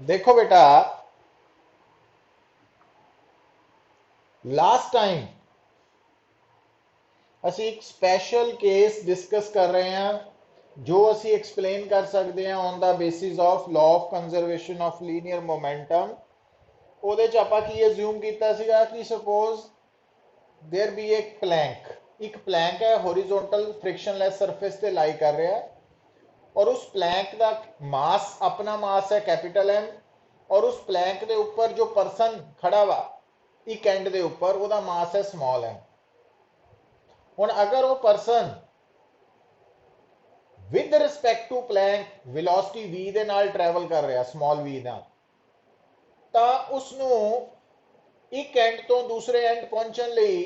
देखो बेटा, last time ਅਸੀਂ ਇੱਕ ਸਪੈਸ਼ਲ ਕੇਸ ਡਿਸਕਸ ਕਰ ਰਹੇ ਹਾਂ ਜੋ ਅਸੀਂ ਐਕਸਪਲੇਨ ਕਰ ਸਕਦੇ ਹਾਂ on the basis of law of conservation of linear momentum. ਉਹਦੇ ਚ ਆਪਾਂ ਕੀ ਅਸਿਊਮ ਕੀਤਾ ਸੀਗਾ ਕਿ ਸਪੋਜ਼ देयर बी एक प्लैंक है हॉरिजॉन्टल फ्रिक्शनलेस सरफेस ਤੇ लाई कर रहा है और उस प्लैंक का मास अपना मास है कैपिटल एम और उस प्लैंक के ऊपर जो परसन खड़ा वा एक एंड के ऊपर ਉਹਦਾ मास है स्मॉल एम। ਹੁਣ अगर वो person with respect to plank velocity v ਦੇ ਨਾਲ ट्रैवल कर रहा स्मॉल v ਨਾਲ ਤਾਂ ਉਸਨੂੰ एक एंड तो दूसरे एंड पहुंचने ਲਈ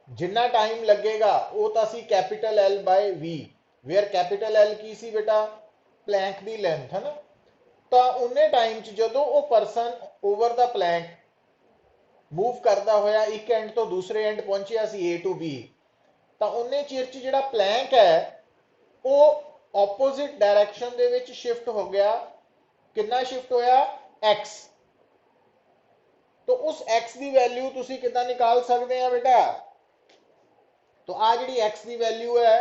जिन्ना टाइम लगेगा वो तो असी capital L by v where capital L की सी बेटा प्लैंक की लेंथ है ना। तो उन्ने टाइम च जो वो person over the plank move करता होया एक एंड तो दूसरे एंड पहुंचया सी ए टू बी तो उन्ने चिर च जिहड़ा प्लैंक है वो ऑपोजिट डायरेक्शन दे विच शिफ्ट हो गया। कितना शिफ्ट होया एक्स। तो उस एक्स की वैल्यू तुसी कितना निकाल सकते हैं बेटा। तो आ जी एक्स की वैल्यू है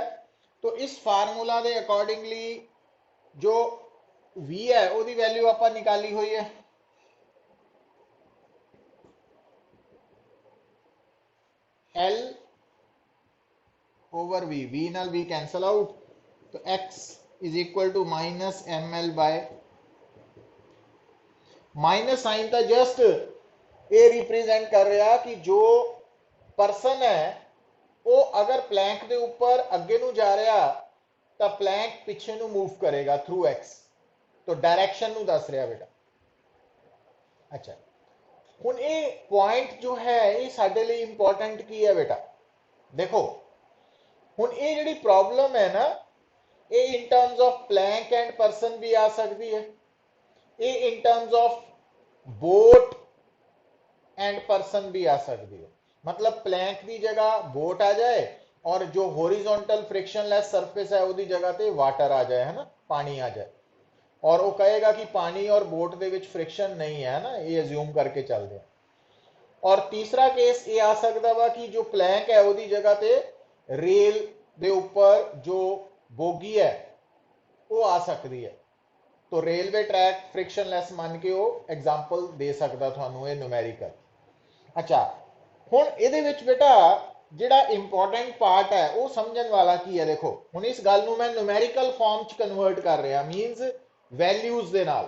तो इस फार्मूला के अकॉर्डिंगली जो v है उसकी वैल्यू आप निकाली हुई है l ओवर v नाल v कैंसल आउट तो x is equal to minus m L by minus sign तो जस्ट ये रिप्रेजेंट कर रहा कि जो परसन है वो अगर प्लैंक के ऊपर अगे नू जा रहा तो प्लैंक पिछे नू मूव करेगा थ्रू एक्स। तो डायरेक्शन नू दस रहा बेटा। अच्छा हुण ये पॉइंट जो है ये साडे लिए इंपॉर्टेंट की है बेटा। देखो हुण ये जिहड़ी प्रॉब्लम है ना ये in terms of plank and person भी आ सकती है। ये in terms of boat and person भी आ सकती है। मतलब प्लैंक की जगह बोट आ जाए और जो हॉरिजॉन्टल फ्रिक्शनलेस सरफेस है उसकी जगह पे वाटर आ जाए है ना पानी आ जाए और वो कहेगा कि पानी और बोट के विच फ्रिक्शन नहीं है ना ये अज्यूम करके चलते हैं। और तीसरा केस ये आ सकता वा कि जो प्लैंक है उसकी जगह पे रेल के ऊपर जो बोगी है वो आ सकती है। तो रेलवे ट्रैक फ्रिक्शनलैस मान के वो एग्जाम्पल दे सकता थानू ये न्यूमेरिकल। अच्छा हुण इहदे विच बेटा जिहड़ा इंपॉर्टेंट पार्ट है वो समझण वाला की है। देखो हुण इस गल नूं मैं न्यूमेरिकल फॉर्म च कन्वर्ट कर रहा मीनस वैल्यूज दे नाल।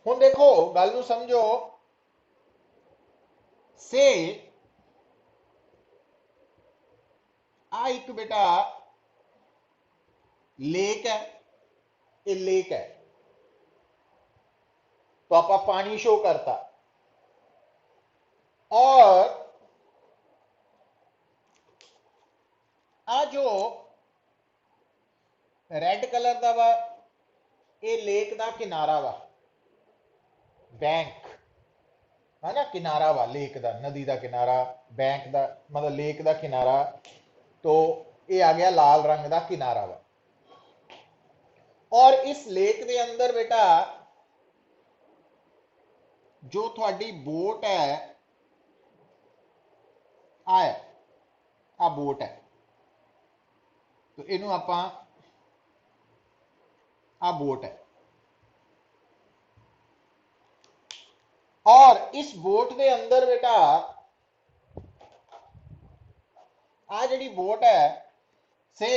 हुण देखो गल नूं समझो से आ एक बेटा लेक है ये लेक है तो आप पानी शो करता और आ जो रेड कलर का वा ये लेक का किनारा वा बैंक है ना किनारा वा लेक का नदी का किनारा बैंक का मतलब लेक का किनारा। तो ये आ गया लाल रंग का किनारा वा और इस लेक के अंदर बेटा जो थोड़ी बोट है आ बोट है तो इनू आप आ बोट है और इस बोट के अंदर बेटा आ जी बोट है से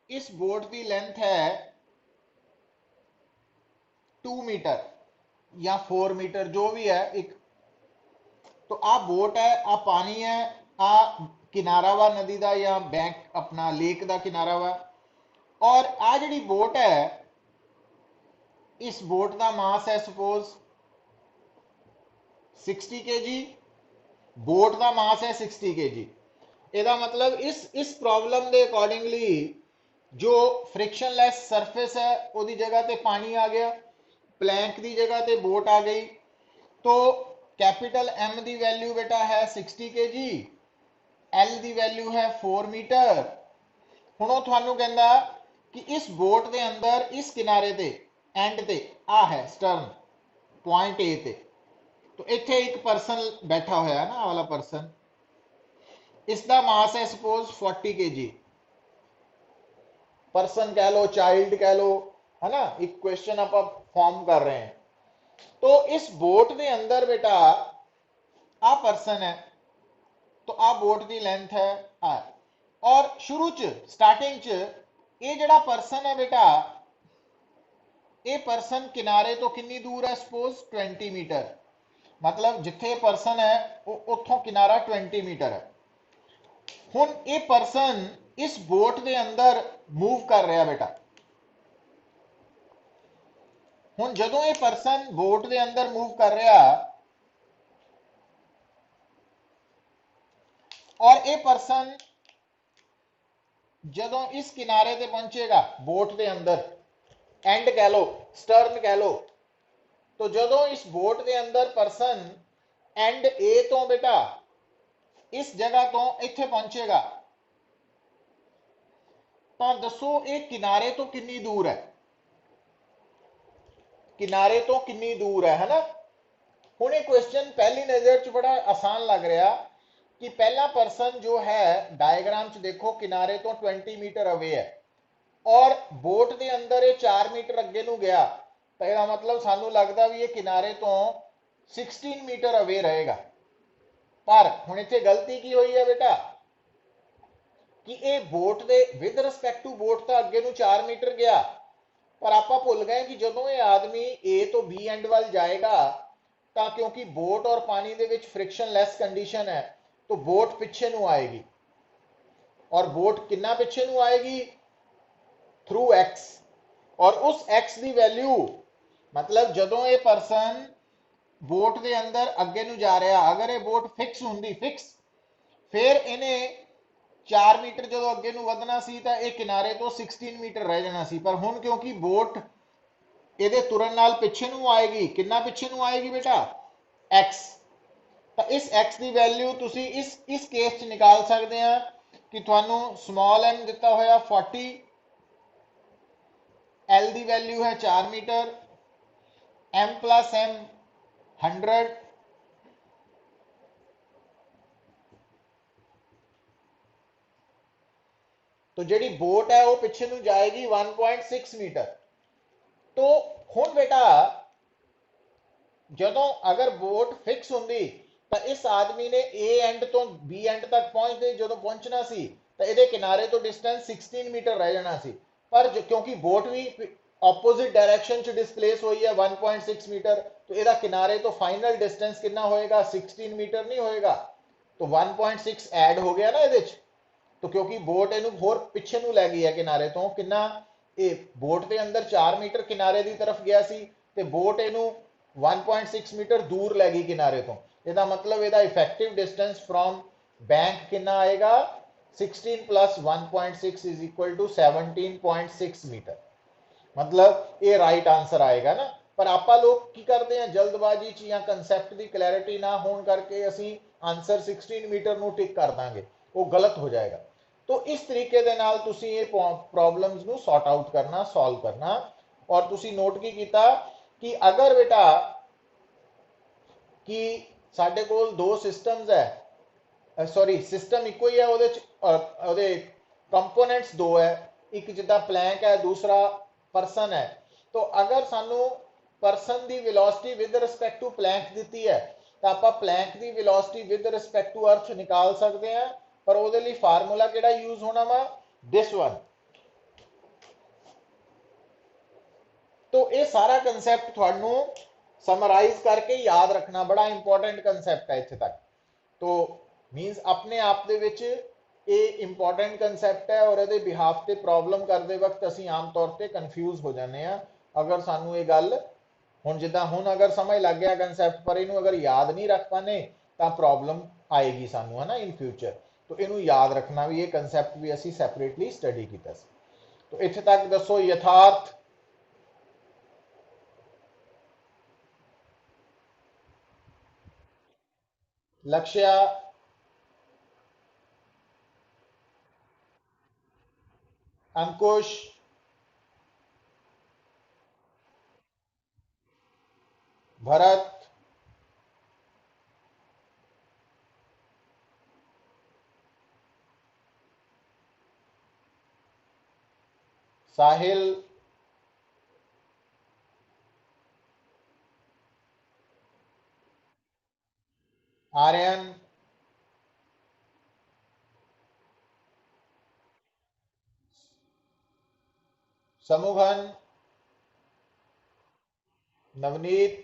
इस बोट की लेंथ है 2 मीटर या 4 मीटर जो भी है एक। तो आ बोट है आ पानी है आ किनारा वा नदी का या बैंक अपना लेक का किनारा वा और आ जी बोट है इस बोट का मास है सपोज 60 kg बोट का मास है 60 kg। ਇਹਦਾ मतलब इस प्रॉब्लम के अकॉर्डिंगली जो फ्रिक्शनलैस सरफेस है उसकी जगह पे पानी आ गया प्लैंक की जगह पे बोट आ गई। तो कैपिटल एम की वैल्यू बेटा है 60 kg एल की वैल्यू है 4 मीटर। हुण वो तुहानू कहंदा कि इस बोट के अंदर इस किनारे ते एंड ते आ है स्टर्न पॉइंट ए ते तो इत्थे एक पर्सन बैठा होया ना, आ वाला पर्सन, इसका मास है सपोज 40 kg। पर्सन कह लो, चाइल्ड कह लो, है ना, एक क्वेश्चन आप फॉर्म कर रहे हैं। तो इस बोट के अंदर बेटा आ पर्सन है, तो आ बोट की लेंथ है आ, और शुरू च स्टार्टिंग च ये जड़ा पर्सन है बेटा, ये पर्सन किनारे तो कितनी दूर है, सपोज 20 मीटर, मतलब जिथे पर्सन है उतों किनारा 20 मीटर है। हुन ये पर्सन इस बोट के अंदर मूव कर रहा बेटा। हुन जदों ये पर्सन बोट के अंदर मूव कर रहा और ये पर्सन जदों इस किनारे ते पहुंचेगा बोट के अंदर, एंड कह लो, स्टर्न कह लो, तो जदों इस बोट के अंदर पर्सन एंड ए तो बेटा इस जगह तो इत्थे पहुंचेगा, तो दसो ये किनारे तो कितनी दूर है, किनारे तो कितनी दूर है ना। हुण ये क्वेश्चन पहली नजर च बड़ा आसान लग रहा कि पहला पर्सन जो है डायग्राम च देखो किनारे तो 20 मीटर अवे है और बोट के अंदर ये 4 मीटर अगे नूं गया, तो यह मतलब सानू लगता भी ये किनारे तो 16 मीटर अवे रहेगा। पर हुण इत्थे गलती की हुई है बेटा कि ये बोट दे विद रिस्पेक्ट टू बोट तो अगे नूं 4 मीटर गया, पर आप भुल गए कि जदों ये आदमी ए तो बी एंड वाल जाएगा, तो क्योंकि बोट और पानी दे विच फ्रिक्शन लैस कंडीशन है, तो बोट पिछे नूं आएगी, और बोट कितना पिछे नूं आएगी, थ्रू एक्स, और उस एक्स की वैल्यू मतलब जदों ये पर्सन बोट के अंदर अगे नूं जा रहा, अगर ये बोट फिक्स होंदी फिक्स, फिर इन्हें 4 मीटर जो अगे नूं वधना सी तां ये किनारे तो 16 मीटर रह जाना सी, पर हुण क्योंकि बोट ਇਹਦੇ ਤੁਰਨ ਨਾਲ ਪਿੱਛੇ ਨੂੰ ਆਏਗੀ, ਕਿੰਨਾ ਪਿੱਛੇ ਨੂੰ ਆਏਗੀ ਬੇਟਾ, x, ਤਾਂ ਇਸ x ਦੀ ਵੈਲਿਊ ਤੁਸੀਂ ਇਸ ਕੇਸ ਚ ਨਿਕਾਲ ਸਕਦੇ ਆ ਕਿ ਤੁਹਾਨੂੰ ਸਮਾਲ m ਦਿੱਤਾ ਹੋਇਆ 40, l ਦੀ ਵੈਲਿਊ ਹੈ 4 मीटर, m plus m 100, तो ਜਿਹੜੀ बोट है वो पिछे ਨੂੰ जाएगी 1.6 मीटर। तो ਹੁਣ बेटा ਜਦੋਂ अगर बोट फिक्स होंगी तो इस आदमी ने ए एंड तो बी एंड तक पहुंचते जो पहुंचना सी, तो ये किनारे तो डिस्टेंस 16 मीटर रह जाना सी, पर क्योंकि बोट भी ऑपोजिट डायरेक्शन च डिस्प्लेस हुई है 1.6 मीटर, तो यदा किनारे तो फाइनल डिस्टेंस कितना होएगा, 16 मीटर नहीं होएगा, तो 1.6 ऐड हो गया ना ये, तो क्योंकि बोट इनू होर पिछे नू लै गई है किनारे तो कितना, ये बोट के अंदर 4 मीटर किनारे की तरफ गया सी, ते बोट इनू 1.6 मीटर दूर लै गई किनारे तो, ਇਹਦਾ मतलब ਇਹਦਾ इफेक्टिव डिस्टेंस फ्रॉम बैंक कितना आएगा, 16 plus 1.6 is equal to 17.6 metre, मतलब ये राइट आंसर आएगा ना। पर आप लोग की करते हैं जल्दबाजी च या कंसैप्ट की क्लैरिटी ना होने करके असी आंसर 16 मीटर नू टिक कर देंगे, वो गलत हो जाएगा। तो इस तरीके दे नाल तुसी ये प्रॉब्लम्स नू सॉर्ट आउट करना, सॉल्व करना। और तुसी नोट की कीता कि अगर बेटा कि साडे कोल दो सिस्टम्स है, सॉरी सिस्टम इको ही है, ਉਹਦੇ कंपोनेंट्स दो है, एक जिदा प्लैंक है दूसरा परसन है, तो अगर सानू परसन की velocity with respect to plank दी है, तो आप प्लैंक की velocity with respect to earth निकाल सकते हैं, पर वो फार्मूला किहड़ा यूज होना वा, दिस वन। तो ये सारा कंसैप्ट थानू समराइज करके याद रखना बड़ा इंपॉर्टेंट कंसैप्ट है इत्थे तक। तो मीनस अपने आप दे विच ये इंपॉर्टेंट कंसैप्ट है, और ये बिहाफ से प्रॉब्लम करते वक्त असी आम तौर पर कन्फ्यूज हो जाने हैं। अगर सानू ये गल हुण जिद्दां हुण अगर समझ लग गया कंसैप्ट, पर इनू अगर याद नहीं रख पाने तो प्रॉब्लम आएगी सानू, है ना, इन फ्यूचर। तो इनू याद रखना भी, ये कंसैप्ट भी असी सैपरेटली स्टडी किया। तो इत्थे तक दसो यथार्थ, लक्ष्य, अंकुश, भरत, साहिल, आर्यन, समूहन, नवनीत,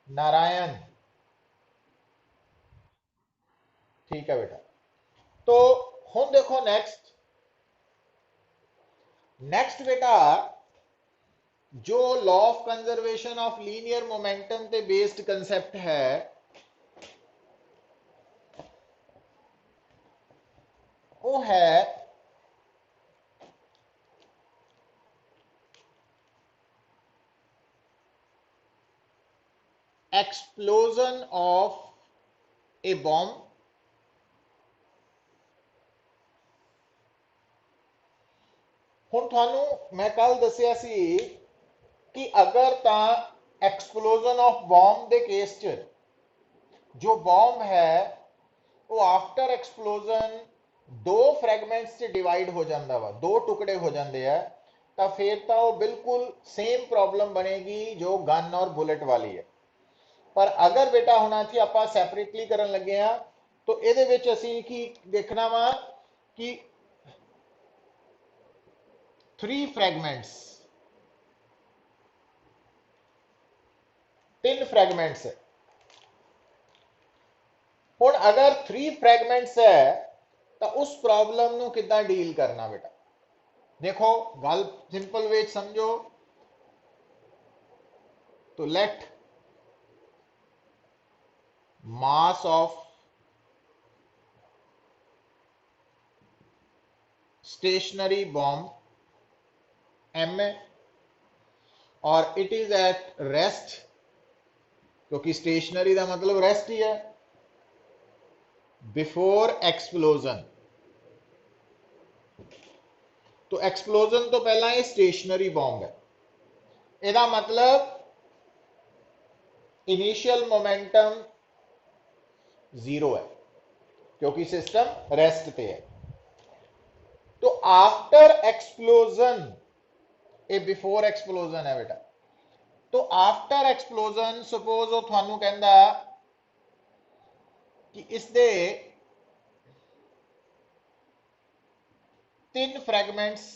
नारायण। ठीक है बेटा। तो हुण देखो नेक्स्ट बेटा जो law of conservation of linear momentum ते बेस्ड कंसेप्ट है वो है एक्सप्लोजन ऑफ ए बॉम्ब हुण थानू मैं कल दसिया सी कि अगर ता explosion of bomb they case च जो बॉम्ब है वो आफ्टर एक्सप्लोजन दो फ्रैगमेंट्स च डिवाइड हो जाता वा, दो टुकड़े हो जाते हैं, तो फिर तो वो बिल्कुल सेम प्रॉब्लम बनेगी जो गन और बुलेट वाली है। पर अगर बेटा होना थी आप सैपरेटली करन लगे हैं तो ये असी की देखना वा कि 3 फ्रैगमेंट्स, 3 फ्रैगमेंट्स है। हुण अगर 3 फ्रैगमेंट्स है तो उस प्रॉब्लम नू किद्दां डील करना बेटा। देखो गल सिंपल वे समझो तो let mass of stationary bomb m है और इट इज एट रेस्ट, क्योंकि स्टेशनरी का मतलब रेस्ट ही है, बिफोर एक्सप्लोजन। तो एक्सप्लोजन तो पहला ये स्टेशनरी बॉम्ब है, ਇਹਦਾ मतलब इनिशियल मोमेंटम 0 है क्योंकि सिस्टम रेस्ट पे है। तो आफ्टर एक्सप्लोजन, ये बिफोर एक्सप्लोजन है बेटा, तो आफ्टर एक्सप्लोजन सपोज वो थानू कहंदा कि इसके 3 फ्रैगमेंट्स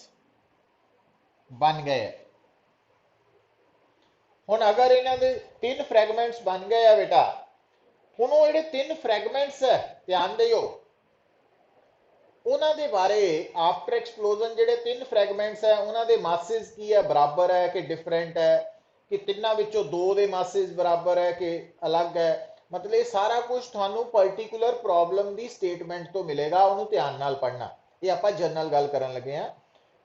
बन गए। हुण अगर इन्हां दे 3 फ्रैगमेंट्स बन गए है बेटा, हुण वो जिहड़े 3 फ्रैगमेंट्स है ध्यान दिओ उन्हां दे बारे आफ्टर एक्सप्लोजन जिहड़े 3 फ्रैगमेंट्स है उन्हां दे मासेस की है, बराबर है कि डिफरेंट है, कि तिन्नां विचों 2 दे मासेस बराबर है कि अलग है। मतलब ये सारा कुछ थानू पर्टिकुलर प्रॉब्लम दी स्टेटमेंट तो मिलेगा, उन्होंने ध्यान नाल पढ़ना। ये आप जनरल गल करन लगे हैं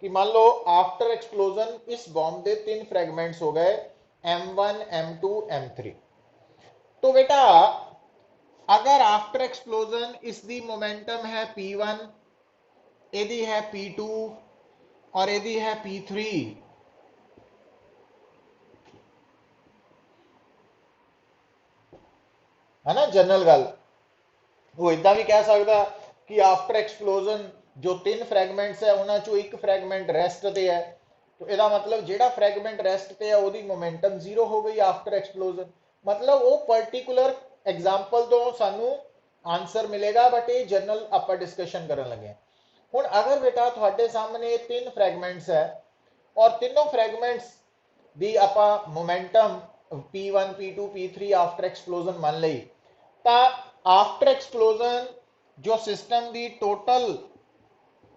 कि मान लो आफ्टर एक्सप्लोजन इस बॉम्ब के 3 फ्रैगमेंट्स हो गए M1 M2 M3। तो बेटा अगर आफ्टर एक्सप्लोजन इसकी मोमेंटम है P1, यदि है P2 और यदि है P3, है ना जनरल गल। वो इदा भी कह सकता कि आफ्टर एक्सप्लोजन जो 3 फ्रैगमेंट्स है उन्होंने चो एक फ्रैगमेंट रेस्ट पे है, तो यदा मतलब जेड़ा फ्रैगमेंट रेस्ट पे है वो मोमेंटम 0 हो गई आफ्टर एक्सप्लोजन। मतलब वो पर्टिकुलर एग्जाम्पल तो सानू आंसर मिलेगा, बट ये जनरल आप डिस्कशन करन लगे हैं। हुण अगर बेटा थोड़े सामने 3 फ्रैगमेंट्स है और तीनों फ्रैगमेंट्स दी आपां momentum P1 P2 P3 after explosion मान लई, तो आफ्टर एक्सप्लोजन जो सिस्टम की टोटल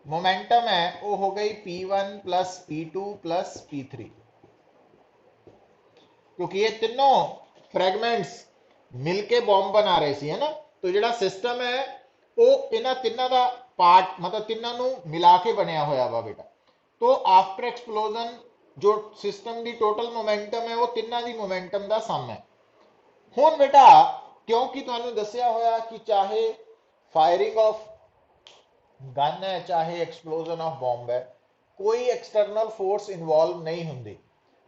मोमेंटम है वो हो गई P1 plus P2 plus P3, क्योंकि ये तीनों फ्रैगमेंट्स मिलके बॉम्ब बना रहे सी, है ना। तो जो सिस्टम है वो इन्हां तिन्नां दा पार्ट मतलब तिन्नां नूं मिला के बनया होया वा बेटा। तो आफ्टर एक्सप्लोजन जो सिस्टम की टोटल मोमेंटम है वो तिन्नां दी मोमेंटम का सम है। हुण बेटा क्योंकि तुहानूं दस्सिया होया कि चाहे फायरिंग ऑफ गन है चाहे एक्सप्लोजन ऑफ बॉम्ब है, कोई एक्सटर्नल फोर्स इन्वॉल्व नहीं ਹੁੰਦੀ।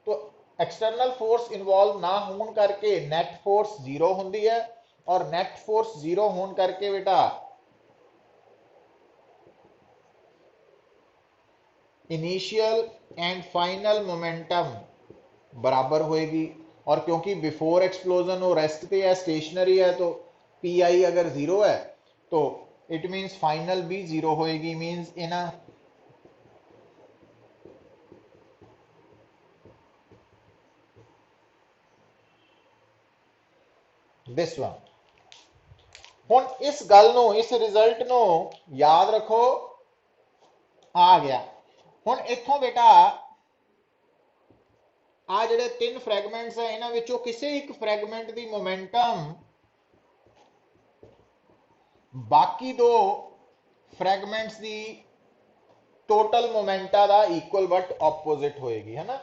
तो एक्सटर्नल फोर्स इन्वॉल्व ना होने करके नेट फोर्स जीरो ਹੁੰਦੀ है, और नेट फोर्स जीरो होने करके बेटा इनिशियल एंड फाइनल मोमेंटम बराबर होएगी। और क्योंकि बिफोर एक्सप्लोजन वो रेस्ट पे है, स्टेशनरी है, तो पी आई अगर जीरो है तो इट मीन्स फाइनल भी जीरो होएगी। Means in a this one. हुण इस गल नूं, इस रिजल्ट नूं याद रखो, आ गया। हुण इत्थों बेटा आ जिहड़े तीन फ्रैगमेंट्स है, इन्हां विचों किसी एक फ्रैगमेंट दी मोमेंटम बाकी दो फ्रैगमेंट्स दी टोटल मोमेंटा दा इक्वल बट ऑपोजिट होएगी, है ना।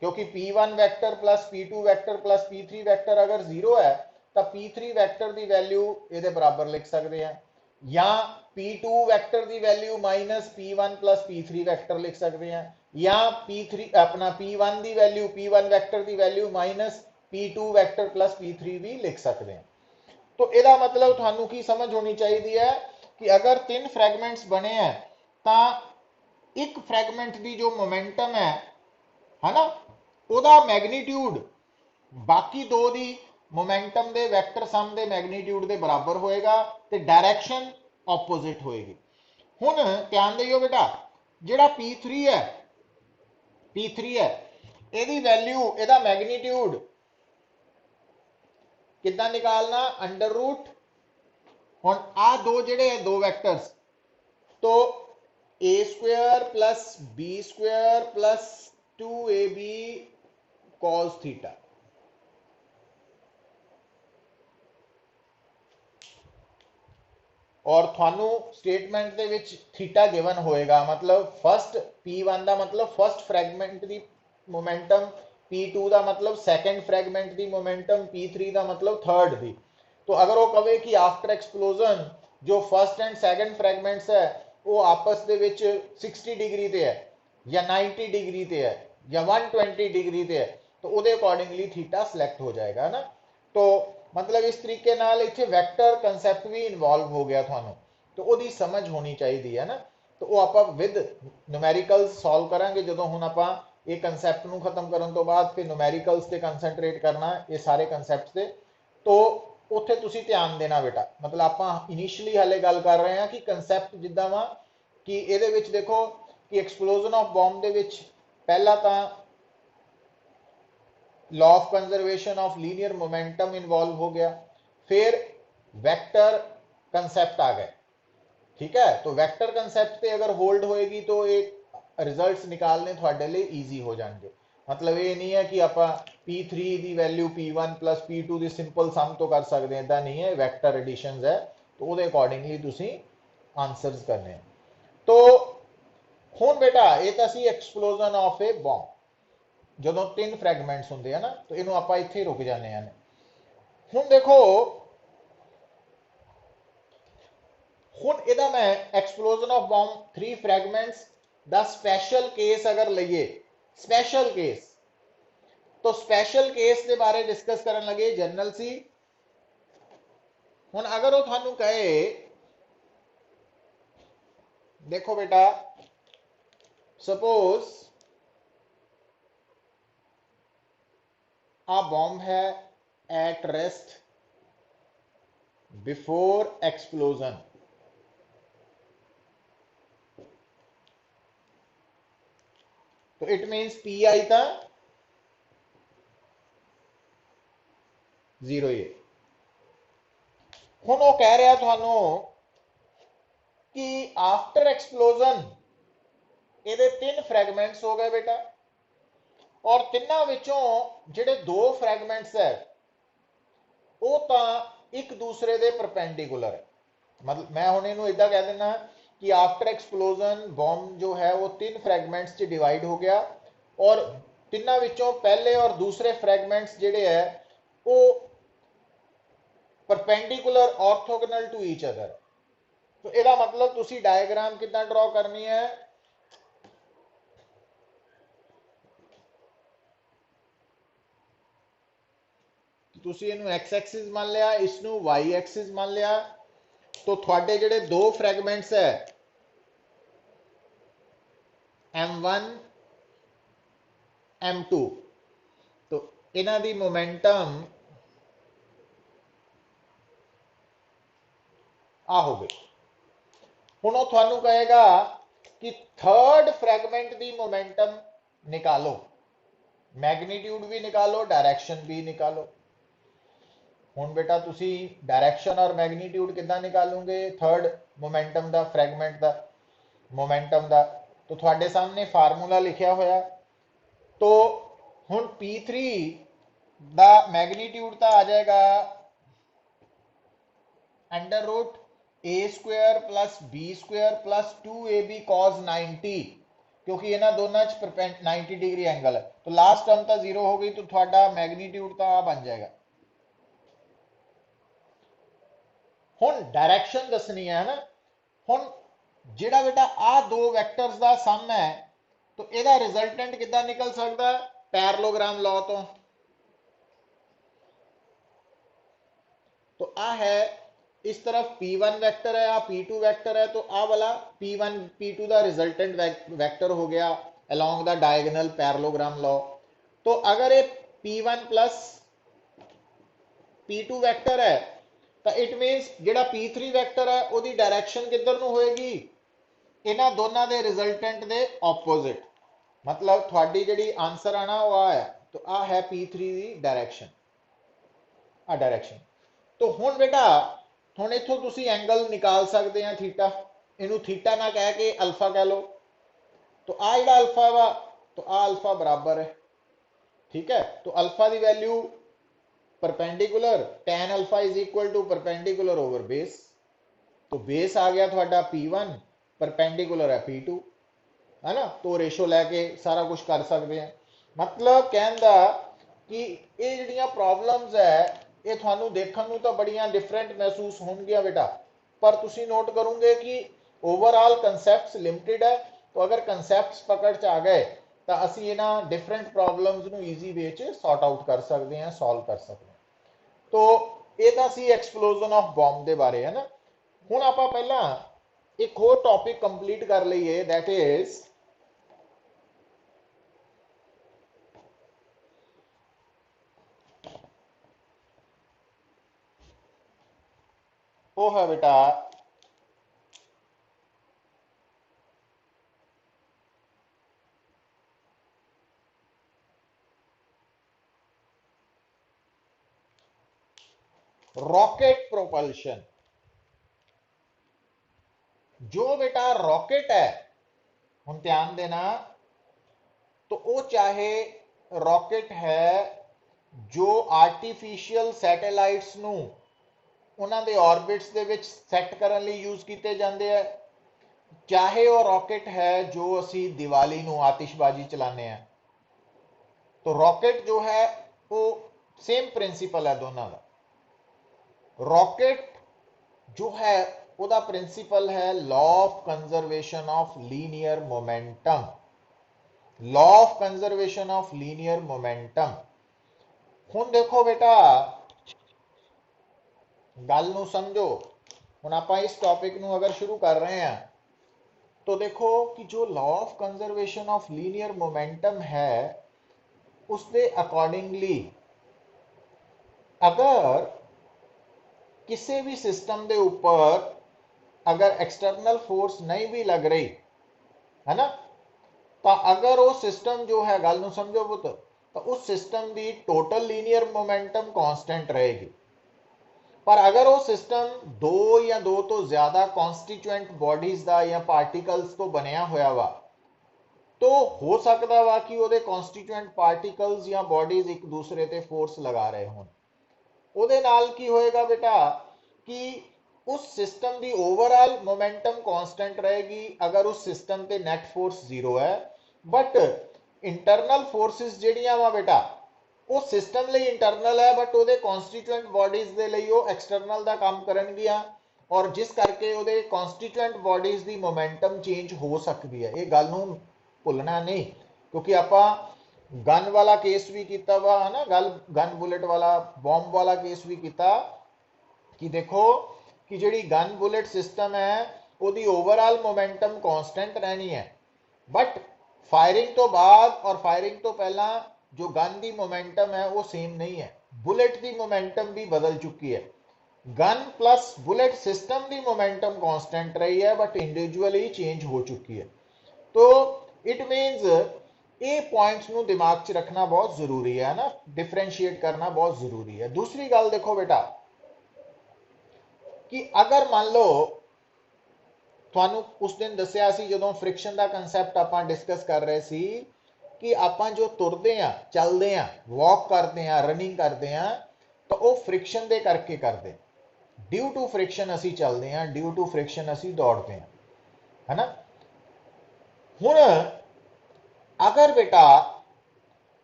क्योंकि P1 vector plus P2 vector plus P3 vector अगर जीरो है तो P3 वैक्टर की वैल्यू ये बराबर लिख सकते हैं, या P2 वैक्टर की value minus P1 plus P3 vector लिख सकते हैं, या P3 अपना P1 की वैल्यू P1 वैक्टर की value minus P2 vector plus P3 भी लिख सकते हैं। तो यदा मतलब थानू की समझ होनी चाहिए है कि अगर तीन फ्रैगमेंट्स बने हैं तो एक फ्रैगमेंट की जो मोमेंटम है ना, ਉਹਦਾ मैग्नीट्यूड बाकी दो दी मोमेंटम दे वैक्टर सम दे मैग्नीट्यूड दे बराबर होएगा, ते डायरेक्शन ऑपोजिट होएगी। हुण ध्यान दियो बेटा, जेड़ा P3 है, P3 है, ਇਹਦੀ वैल्यू, ਇਹਦਾ मैग्नीट्यूड कितना निकालना, अंडर रूट। हुण आ दो जेड़े है दो वैक्टर्स, तो a square plus b square plus 2ab cos theta. और थानू स्टेटमेंट दे विच थीटा गिवन होएगा, मतलब फर्स्ट P1 का मतलब फर्स्ट फ्रैगमेंट की मोमेंटम, P2 का मतलब सेकंड फ्रैगमेंट की मोमेंटम, P3 का मतलब थर्ड की। तो अगर वो कहे कि आफ्टर एक्सप्लोजन जो फर्स्ट एंड सेकंड फ्रैगमेंट्स है वो आपस दे विच 60 डिग्री ते है, या 90 डिग्री ते है, या 120 डिग्री ते है, तो वो अकॉर्डिंगली थीटा सिलेक्ट हो जाएगा, है ना। तो मतलब इस तरीके नाल इत्थे वैक्टर कंसैप्ट भी इन्वॉल्व हो गया थानू, तो वो समझ होनी चाहिए, है ना। तो वो आपां विद न्यूमेरिकल्स सॉल्व करांगे जदों हुण आपां ये कंसैप्ट नू खत्म करन तो बाद फिर न्यूमेरिकल्स ते कंसनट्रेट करना ये सारे कंसैप्ट से। तो उत्थे तुसीं ध्यान देना बेटा, मतलब आपां इनिशियली हाले गल कर रहे हैं कि कंसैप्ट जिद्दां वा कि इहदे विच देखो कि एक्सप्लोजन ऑफ बॉम्ब दे विच पहला तां law of conservation of linear momentum involve हो गया, फिर वेक्टर कंसेप्ट आ गए, ठीक है। तो वेक्टर कंसेप्ट पे अगर होल्ड होएगी तो एक रिजल्ट्स निकालने थोड़े लिए ईजी हो जाएंगे। मतलब ये नहीं है कि आप P3 की वैल्यू P1 प्लस P2 की सिंपल सम तो कर सकते हैं, इदा नहीं है, वैक्टर एडिशंस है, तो वो अकॉर्डिंगली तुसी आंसर्स करने हैं। तो हुण बेटा ये तो सी एक्सप्लोजन ऑफ ए बॉम्ब ਜਦੋਂ तीन फ्रैगमेंट्स होंगे है ना, तो इनू आप इत्थे रुक जाने हैं। हुण देखो, हुण इहदा मैं एक्सप्लोजन ऑफ बॉम्ब 3 फ्रैगमेंट्स दा स्पैशल केस अगर लईए, स्पैशल केस, तो स्पैशल केस के बारे डिस्कस करन लगे जनरल सी। हुण अगर वो थानू कहे देखो बेटा, सपोज आ बॉम्ब है एट रेस्ट बिफोर एक्सप्लोजन, तो इट मीन्स पी आई था जीरो ही। हुण वो कह रहा थानू कि आफ्टर एक्सप्लोजन ये तीन फ्रैगमेंट्स हो गए बेटा, और तिन्ना विचों जिहड़े दो फ्रैगमेंट्स है वो तो एक दूसरे के परपेंडिकुलर है। मतलब मैं हुण इहनूं इदां कह देना कि आफ्टर एक्सप्लोजन बॉम्ब जो है वो तीन फ्रैगमेंट्स च डिवाइड हो गया, और तिन्ना विचों पहले और दूसरे फ्रैगमेंट्स जिहड़े है वो perpendicular orthogonal to each other, तो ਇਹਦਾ मतलब ਤੁਸੀਂ डायग्राम कितना ड्रॉ करनी है, ਤੁਸੀਂ ਇਹਨੂੰ x एक्सिस मान लिया, इसनू y एक्सिस मान लिया। तो ਤੁਹਾਡੇ ਜਿਹੜੇ दो फ्रैगमेंट्स है m1 m2, तो ਇਹਨਾਂ ਦੀ मोमेंटम आ हो गई। ਹੁਣ ਉਹ ਤੁਹਾਨੂੰ ਕਹੇਗਾ कि थर्ड फ्रैगमेंट की मोमेंटम निकालो, मैग्नीट्यूड भी निकालो, डायरेक्शन भी निकालो। ਹੁਣ बेटा तुसी डायरेक्शन और मैग्नीट्यूड कितना निकालोगे थर्ड मोमेंटम का, फ्रैगमेंट का मोमेंटम का? तो थोड़े सामने फार्मूला लिखा होया। तो हुण P3 का मैग्नीट्यूड तो आ जाएगा under root a square plus b square plus 2ab cos 90, क्योंकि इन्होंने दोनों 90 डिग्री एंगल है। तो लास्ट टर्म तो जीरो हो गई, तो थोड़ा मैग्नीट्यूड तो आ बन जाएगा। हुण डायरेक्शन दसनी है ना। हुण जिहड़ा बेटा आ दो वैक्टर्स का सम है, तो इसका रिजल्टेंट कितना निकल सकता है पैरेललोग्राम लॉ तो आ है इस तरफ P1 वेक्टर है, आ P2 वेक्टर है, तो आ वाला P1 P2 का रिजल्टेंट वेक्टर हो गया along the diagonal parallelogram law. तो अगर ये P1 प्लस P2 वेक्टर है, तो इट मीनस जिहड़ा P3 वेक्टर है उसकी डायरेक्शन किधर नूं होएगी, इन्हां दोनों के रिजल्टेंट के ऑपोजिट। मतलब थोड़ी जिहड़ी आंसर आना वो आ है, तो आ है P3 की डायरेक्शन, आ डायरेक्शन। तो हुण बेटा हुण इत्थों तुसी एंगल निकाल सकते हैं थीटा, इनू थीटा ना कह के अल्फा कह लो। तो आ जिहड़ा अल्फा वा, तो आ अल्फा बराबर है, ठीक है। तो अल्फा की value perpendicular tan alpha is equal to perpendicular over base. तो बेस आ गया थोड़ा P1, परपेंडिकुलर है P2, है ना। तो रेशो लैके सारा कुछ कर सकते हैं। मतलब कहना कि ये जिहड़ियां प्रॉब्लम्स है ये थानू देखने नूं तो बड़ियां डिफरेंट महसूस होणगियां बेटा, पर तुसी नोट करोगे कि ओवरऑल कंसैप्ट्स लिमिटेड है। तो अगर कंसैप्ट्स पकड़ च आ गए तो असी इन्हां डिफरेंट प्रॉब्लम्स नूं ईजी वे च सॉर्ट आउट कर सकते हैं, सॉल्व कर सकते हैं। तो ये तो सी एक्सप्लोजन ऑफ बॉम्ब के बारे है ना। हुण आपां पहला एक होर टॉपिक कंप्लीट कर लईए, दैट इज वो है बेटा रॉकेट प्रोपल्शन। जो बेटा रॉकेट है, हम ध्यान देना, तो वो चाहे रॉकेट है जो आर्टिफिशियल सैटेलाइट्स नू उन्हां दे ऑर्बिट्स दे विच सैट करन लई यूज कीते जांदे हैं, चाहे वो रॉकेट है जो असी दिवाली नू आतिशबाजी चलाने हैं। तो रॉकेट जो है वो सेम प्रिंसिपल है दोनों का। रॉकेट जो है उसका प्रिंसिपल है law of conservation of linear momentum, law of conservation of linear momentum. हुण देखो बेटा गल नूं समझो, हुण आपां इस टॉपिक नूं अगर शुरू कर रहे हैं, तो देखो कि जो law of conservation of linear momentum है उसके अकॉर्डिंगली अगर किसी भी सिस्टम के ऊपर अगर एक्सटर्नल फोर्स नहीं भी लग रही है ना, तो अगर वो सिस्टम जो है, गल नूं समझो पुत, तो उस सिस्टम की टोटल लीनियर मोमेंटम कांस्टेंट रहेगी। पर अगर वो सिस्टम दो या दो तो ज्यादा कॉन्स्टिट्यूएंट बॉडीज का या पार्टिकल्स तो बनया होया वा, तो हो सकता वा कि वो कॉन्स्टिट्यूएंट पार्टिकल्स या बॉडीज एक दूसरे ते फोर्स लगा रहे हों। ਉਹਦੇ ਨਾਲ ਕੀ होएगा बेटा कि उस सिस्टम की ओवरऑल मोमेंटम कांस्टेंट रहेगी अगर उस सिस्टम पे नेट फोर्स जीरो है। बट इंटरनल फोर्सेस ਜਿਹੜੀਆਂ ਵਾ बेटा वो सिस्टम ਲਈ इंटरनल है, बट ਉਹਦੇ कॉन्स्टिट्यूएंट बॉडीज ਦੇ ਲਈ ਉਹ एक्सटर्नल ਦਾ ਕੰਮ ਕਰਨਗੀਆਂ। और जिस करके ਉਹਦੇ ਕਨਸਟੀਟੂਐਂਟ ਬੋਡੀਜ਼ ਦੀ ਮੋਮੈਂਟਮ ਚੇਂਜ ਹੋ ਸਕਦੀ ਹੈ। ਇਹ ਗੱਲ ਨੂੰ ਭੁੱਲਣਾ ਨਹੀਂ, ਕਿਉਂਕਿ ਆਪਾਂ ਗਨ ਵਾਲਾ ਕੇਸ ਵੀ ਕੀਤਾ ਵਾ ਹੈ ਨਾ, ਗਨ ਬੁਲੇਟ ਵਾਲਾ ਬੰਬ ਵਾਲਾ ਕੇਸ ਵੀ ਕੀਤਾ कि देखो कि जी गन बुलेट सिस्टम है ਉਹਦੀ ओवरऑल मोमेंटम कांस्टेंट रहनी है, बट फायरिंग तो बाद और फायरिंग तो पहला जो गन की मोमेंटम है वो सेम नहीं है। बुलेट की मोमेंटम भी बदल चुकी है। गन प्लस बुलेट सिस्टम की मोमेंटम कांस्टेंट रही है, बट इंडिविजुअली चेंज हो चुकी है। तो इट मीनस ये पॉइंट्स ਨੂੰ दिमाग च रखना बहुत जरूरी है ना, डिफरेंशिएट करना बहुत जरूरी है। दूसरी गल देखो बेटा कि अगर मान लो ਤੁਹਾਨੂੰ उस दिन दसिया सी ਜਦੋਂ फ्रिक्शन का कंसैप्ट ਆਪਾਂ डिस्कस कर रहे सी कि ਆਪਾਂ जो तुरते हैं चलते हैं वॉक करते हैं रनिंग करते हैं तो वो फ्रिक्शन के करके करते, ड्यू टू फ्रिक्शन असी चलते हैं, ड्यू टू फ्रिक्शन असी दौड़ते हैं, है ना। हुण अगर बेटा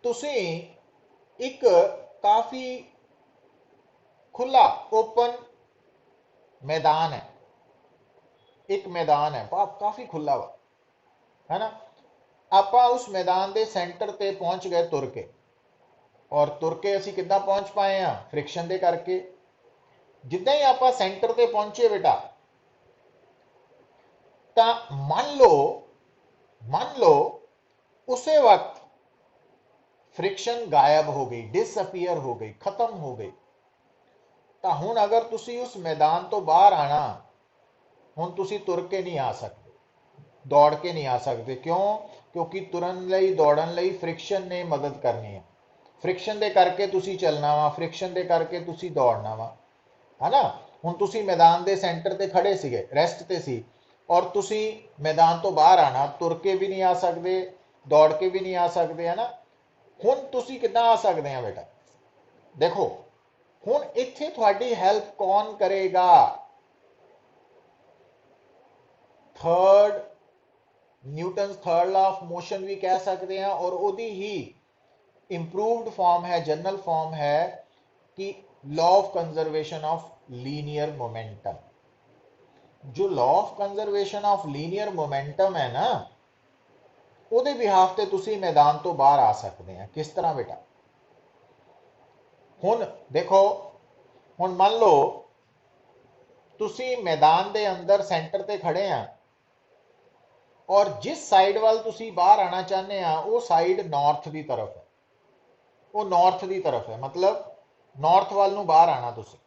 तुसी एक काफ़ी खुला ओपन मैदान है, एक मैदान है काफ़ी खुला वा, है ना, आप उस मैदान के सेंटर ते पहुंच गए तुर के, और तुर के असी किद्दां पहुंच पाए हैं? फ्रिक्शन के करके। जिद्दां ही आप सेंटर ते पहुंचे बेटा, तो मान लो उसे वक्त फ्रिक्शन गायब हो गई, डिसअपीयर हो गई, खत्म हो गई। तो हुण अगर तुसी उस मैदान तो बाहर आना, हुण तुसी तुर के नहीं आ सकते, दौड़ के नहीं आ सकते। क्यों? क्योंकि तुरन लई दौड़न लई फ्रिक्शन ने मदद करनी है, फ्रिक्शन दे करके तुसी चलना वा, फ्रिक्शन दे करके तुसी दौड़ना वा, है ना। हुण तुसी मैदान दे सेंटर ते खड़े सीगे, रेस्ट ते सी, और तुसी मैदान तो बाहर आना, तुर के भी नहीं आ सकते, दौड़ के भी नहीं आ सकते, है ना। हुण तुसी किद्दां आ सकते हैं बेटा? देखो हुण इत्थे तुहाडी हेल्प कौन करेगा? Third Newton third law of motion भी कह सकते हैं, और ओदी ही इंप्रूव्ड फॉर्म है, जनरल फॉर्म है कि law of conservation of linear momentum. जो law of conservation of linear momentum है ना, ਉਹਦੇ ਬਿਹਾਫ ਤੇ ਤੁਸੀਂ मैदान तो बाहर आ सकते हैं। किस तरह बेटा? ਹੁਣ देखो, ਹੁਣ मान लो ਤੁਸੀਂ मैदान के अंदर सेंटर ते खड़े हैं, और जिस साइड वाल ਤੁਸੀਂ बाहर आना चाहते हैं वो साइड नॉर्थ की तरफ है, वो नॉर्थ की तरफ है, मतलब नॉर्थ वाल ਨੂੰ बाहर आना ਤੁਸੀਂ,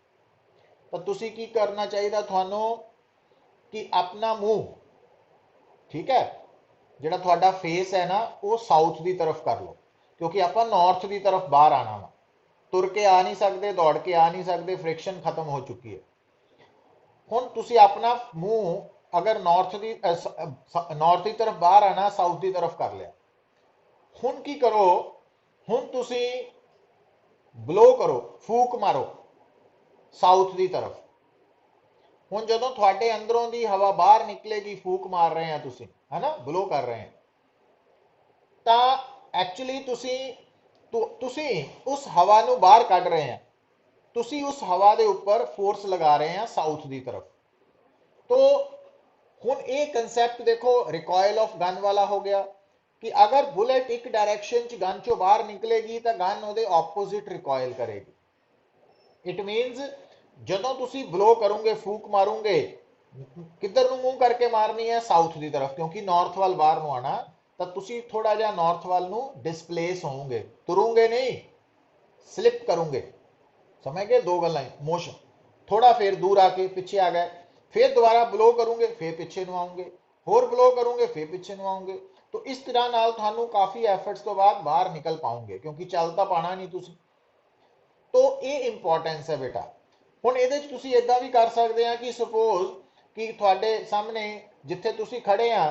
तो ਤੁਸੀਂ की करना चाहिए ਤੁਹਾਨੂੰ कि अपना मुंह, ठीक है, ਜਿਹੜਾ ਤੁਹਾਡਾ फेस है ना वो साउथ की तरफ कर लो, क्योंकि आप नॉर्थ की तरफ बाहर आना वा। तुर के आ नहीं सकते, दौड़ के आ नहीं सकते, फ्रिक्शन खत्म हो चुकी है। हुण तुसी अपना मुंह अगर नॉर्थ की तरफ बाहर आना, साउथ की तरफ कर लिया। हुण की करो, हुण तुसी ब्लो करो, फूक मारो साउथ की तरफ। हुण जदों तुहाडे अंदरों की हवा बाहर निकलेगी, फूक मार रहे हैं तुसी, है ना, ब्लो कर रहे हैं, तो एक्चुअली तुसी उस हवा नूं बाहर कढ रहे हैं, तुसी उस हवा के ऊपर फोर्स लगा रहे हैं साउथ की तरफ। तो हुण ये कंसैप्ट देखो, रिकॉयल ऑफ गन वाला हो गया कि अगर बुलेट एक डायरैक्शन च गन चों बाहर निकलेगी तो गन उहदे ऑपोजिट रिकॉयल करेगी। इट मीनस जदों तुसी ब्लो करोगे, फूक मारोगे, किधर नूं मूव करके मारनी है? साउथ की तरफ, क्योंकि नॉर्थ वाल बाहर नूं आना, तो तुसी थोड़ा जिहा नॉर्थ वाल नूं डिसप्लेस होवोगे, तुरोगे नहीं, स्लिप करोगे। समझ गए? दो गल्लां, मोशन थोड़ा फिर दूर आके पिछे आ गए, फिर दोबारा ब्लो करोगे, फिर पिछे नूं आओगे, होर ब्लो करोगे, फिर पिछे नूं आओगे। तो इस तरह नाल तुहानूं काफ़ी एफर्ट्स तो बाद बाहर निकल पाओगे, क्योंकि चल तां पाना नहीं तुसी। तो ये इंपॉर्टेंस है बेटा। हुण इहदे च तुसी इदां भी कर सकते हैं कि सपोज कि तुहाडे सामने जिथे तुसी खड़े आ,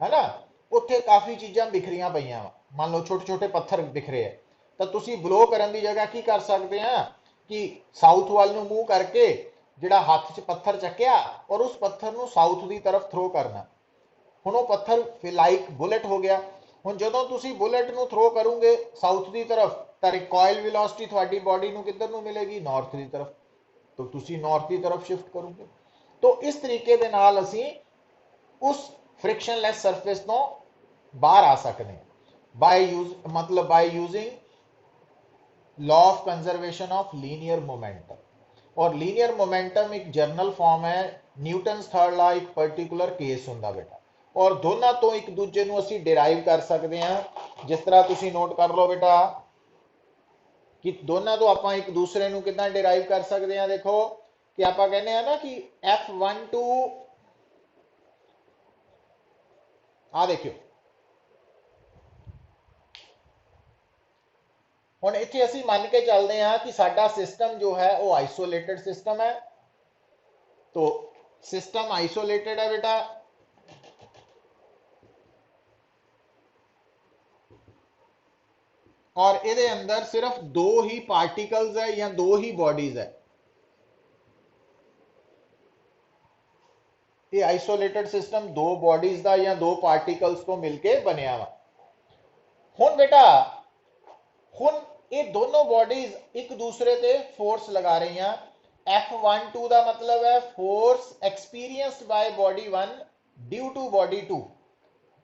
है ना, उत्थे काफ़ी चीज़ां बिखरियां पईयां वा, मान लो छोटे छोटे पत्थर बिखरे है, तो तुसी ब्लो करन दी जगह की कर सकते हैं कि साउथ वाल नूं मूव करके जिहड़ा हत्थ च पत्थर चक्या और उस पत्थर नूं साउथ की तरफ थ्रो करना। हुण वो पत्थर फिर लाइक बुलेट हो गया। हुण जदों तुसी बुलेट नूं थ्रो करोगे साउथ की तरफ, तो रिकॉयल वेलोसिटी तुहाडी बॉडी नूं किधर नूं मिलेगी? नॉर्थ की तरफ, तो तुसी नॉर्थ की तरफ शिफ्ट करोगे। तो इस तरीके दे नाल असी उस फ्रिक्शनलैस सरफेस तो बाहर आ सकते हैं बाय यूज मतलब by using law of conservation of linear momentum. और लीनियर मोमेंटम एक जर्नल फॉर्म है, न्यूटन्स थर्ड लॉ एक पर्टिकुलर केस ਹੁੰਦਾ बेटा। और दोनों तो एक दूजे ਨੂੰ ਅਸੀਂ ਡਿਰਾਈਵ ਕਰ ਸਕਦੇ ਹਾਂ। ਜਿਸ ਤਰ੍ਹਾਂ ਤੁਸੀਂ ਨੋਟ ਕਰ ਲਓ बेटा कि दोनों तो आप एक दूसरे ਨੂੰ ਕਿੱਦਾਂ ਡਿਰਾਈਵ ਕਰ ਸਕਦੇ ਹਾਂ। देखो कि आप कहने हैं ना कि F12 आ देखियो ਹੁਣ ਇੱਥੇ ਅਸੀਂ ਮੰਨ ਕੇ ਚੱਲਦੇ ਹਾਂ कि ਸਾਡਾ सिस्टम जो है वो आइसोलेटेड सिस्टम है। तो सिस्टम आइसोलेटेड है बेटा, और ਇਹਦੇ अंदर सिर्फ दो ही पार्टिकल्स है या दो ही बॉडीज है। ये आइसोलेटेड सिस्टम दो बॉडीज का या दो पार्टिकल्स तो मिलके बनया वा। हुन बेटा हुन ये दोनों बॉडीज एक दूसरे ते फोर्स लगा रही हैं। F12 का मतलब है force experienced by body 1 due to body 2,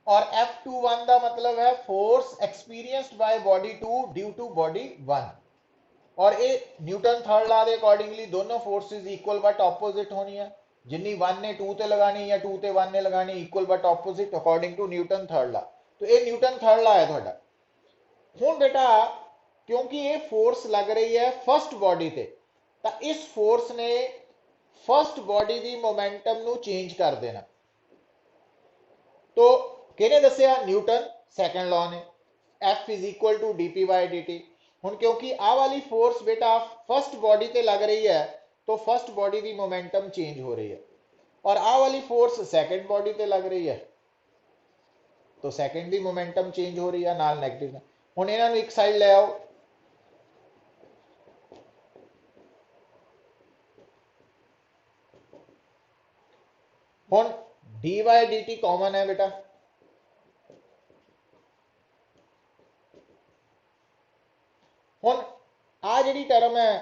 और F21 का मतलब है force experienced by body 2 due to body 1। और ये न्यूटन थर्ड लॉ के अकॉर्डिंगली दोनों फोर्सेस इक्वल बट ऑपोजिट होनी है। जिन्नी 1 ने 2 ते लगानी या 2 ते 1 ने लगानी equal but opposite according to Newton third law. तो ये न्यूटन थर्ड लॉ है थोड़ा। हुन बेटा क्योंकि ये फोर्स लग रही है फर्स्ट बॉडी ते, तो इस फोर्स ने फर्स्ट बॉडी की मोमेंटम नु चेंज कर देना। तो किहने दसिया? न्यूटन सेकंड लॉ ने। F is equal to dp by dt। हुन क्योंकि आ वाली फोर्स बेटा फर्स्ट बॉडी ते लग रही है, तो फर्स्ट बॉडी की मोमेंटम चेंज हो रही है, और आ वाली फोर्स सेकंड बॉडी ते लग रही है, तो सेकंड की मोमेंटम चेंज हो रही है नाल नेगेटिव। हुन इन्हां नूं एक साइड ले आओ। हुन dy dt कॉमन है बेटा, हुन आ जिहड़ी टर्म है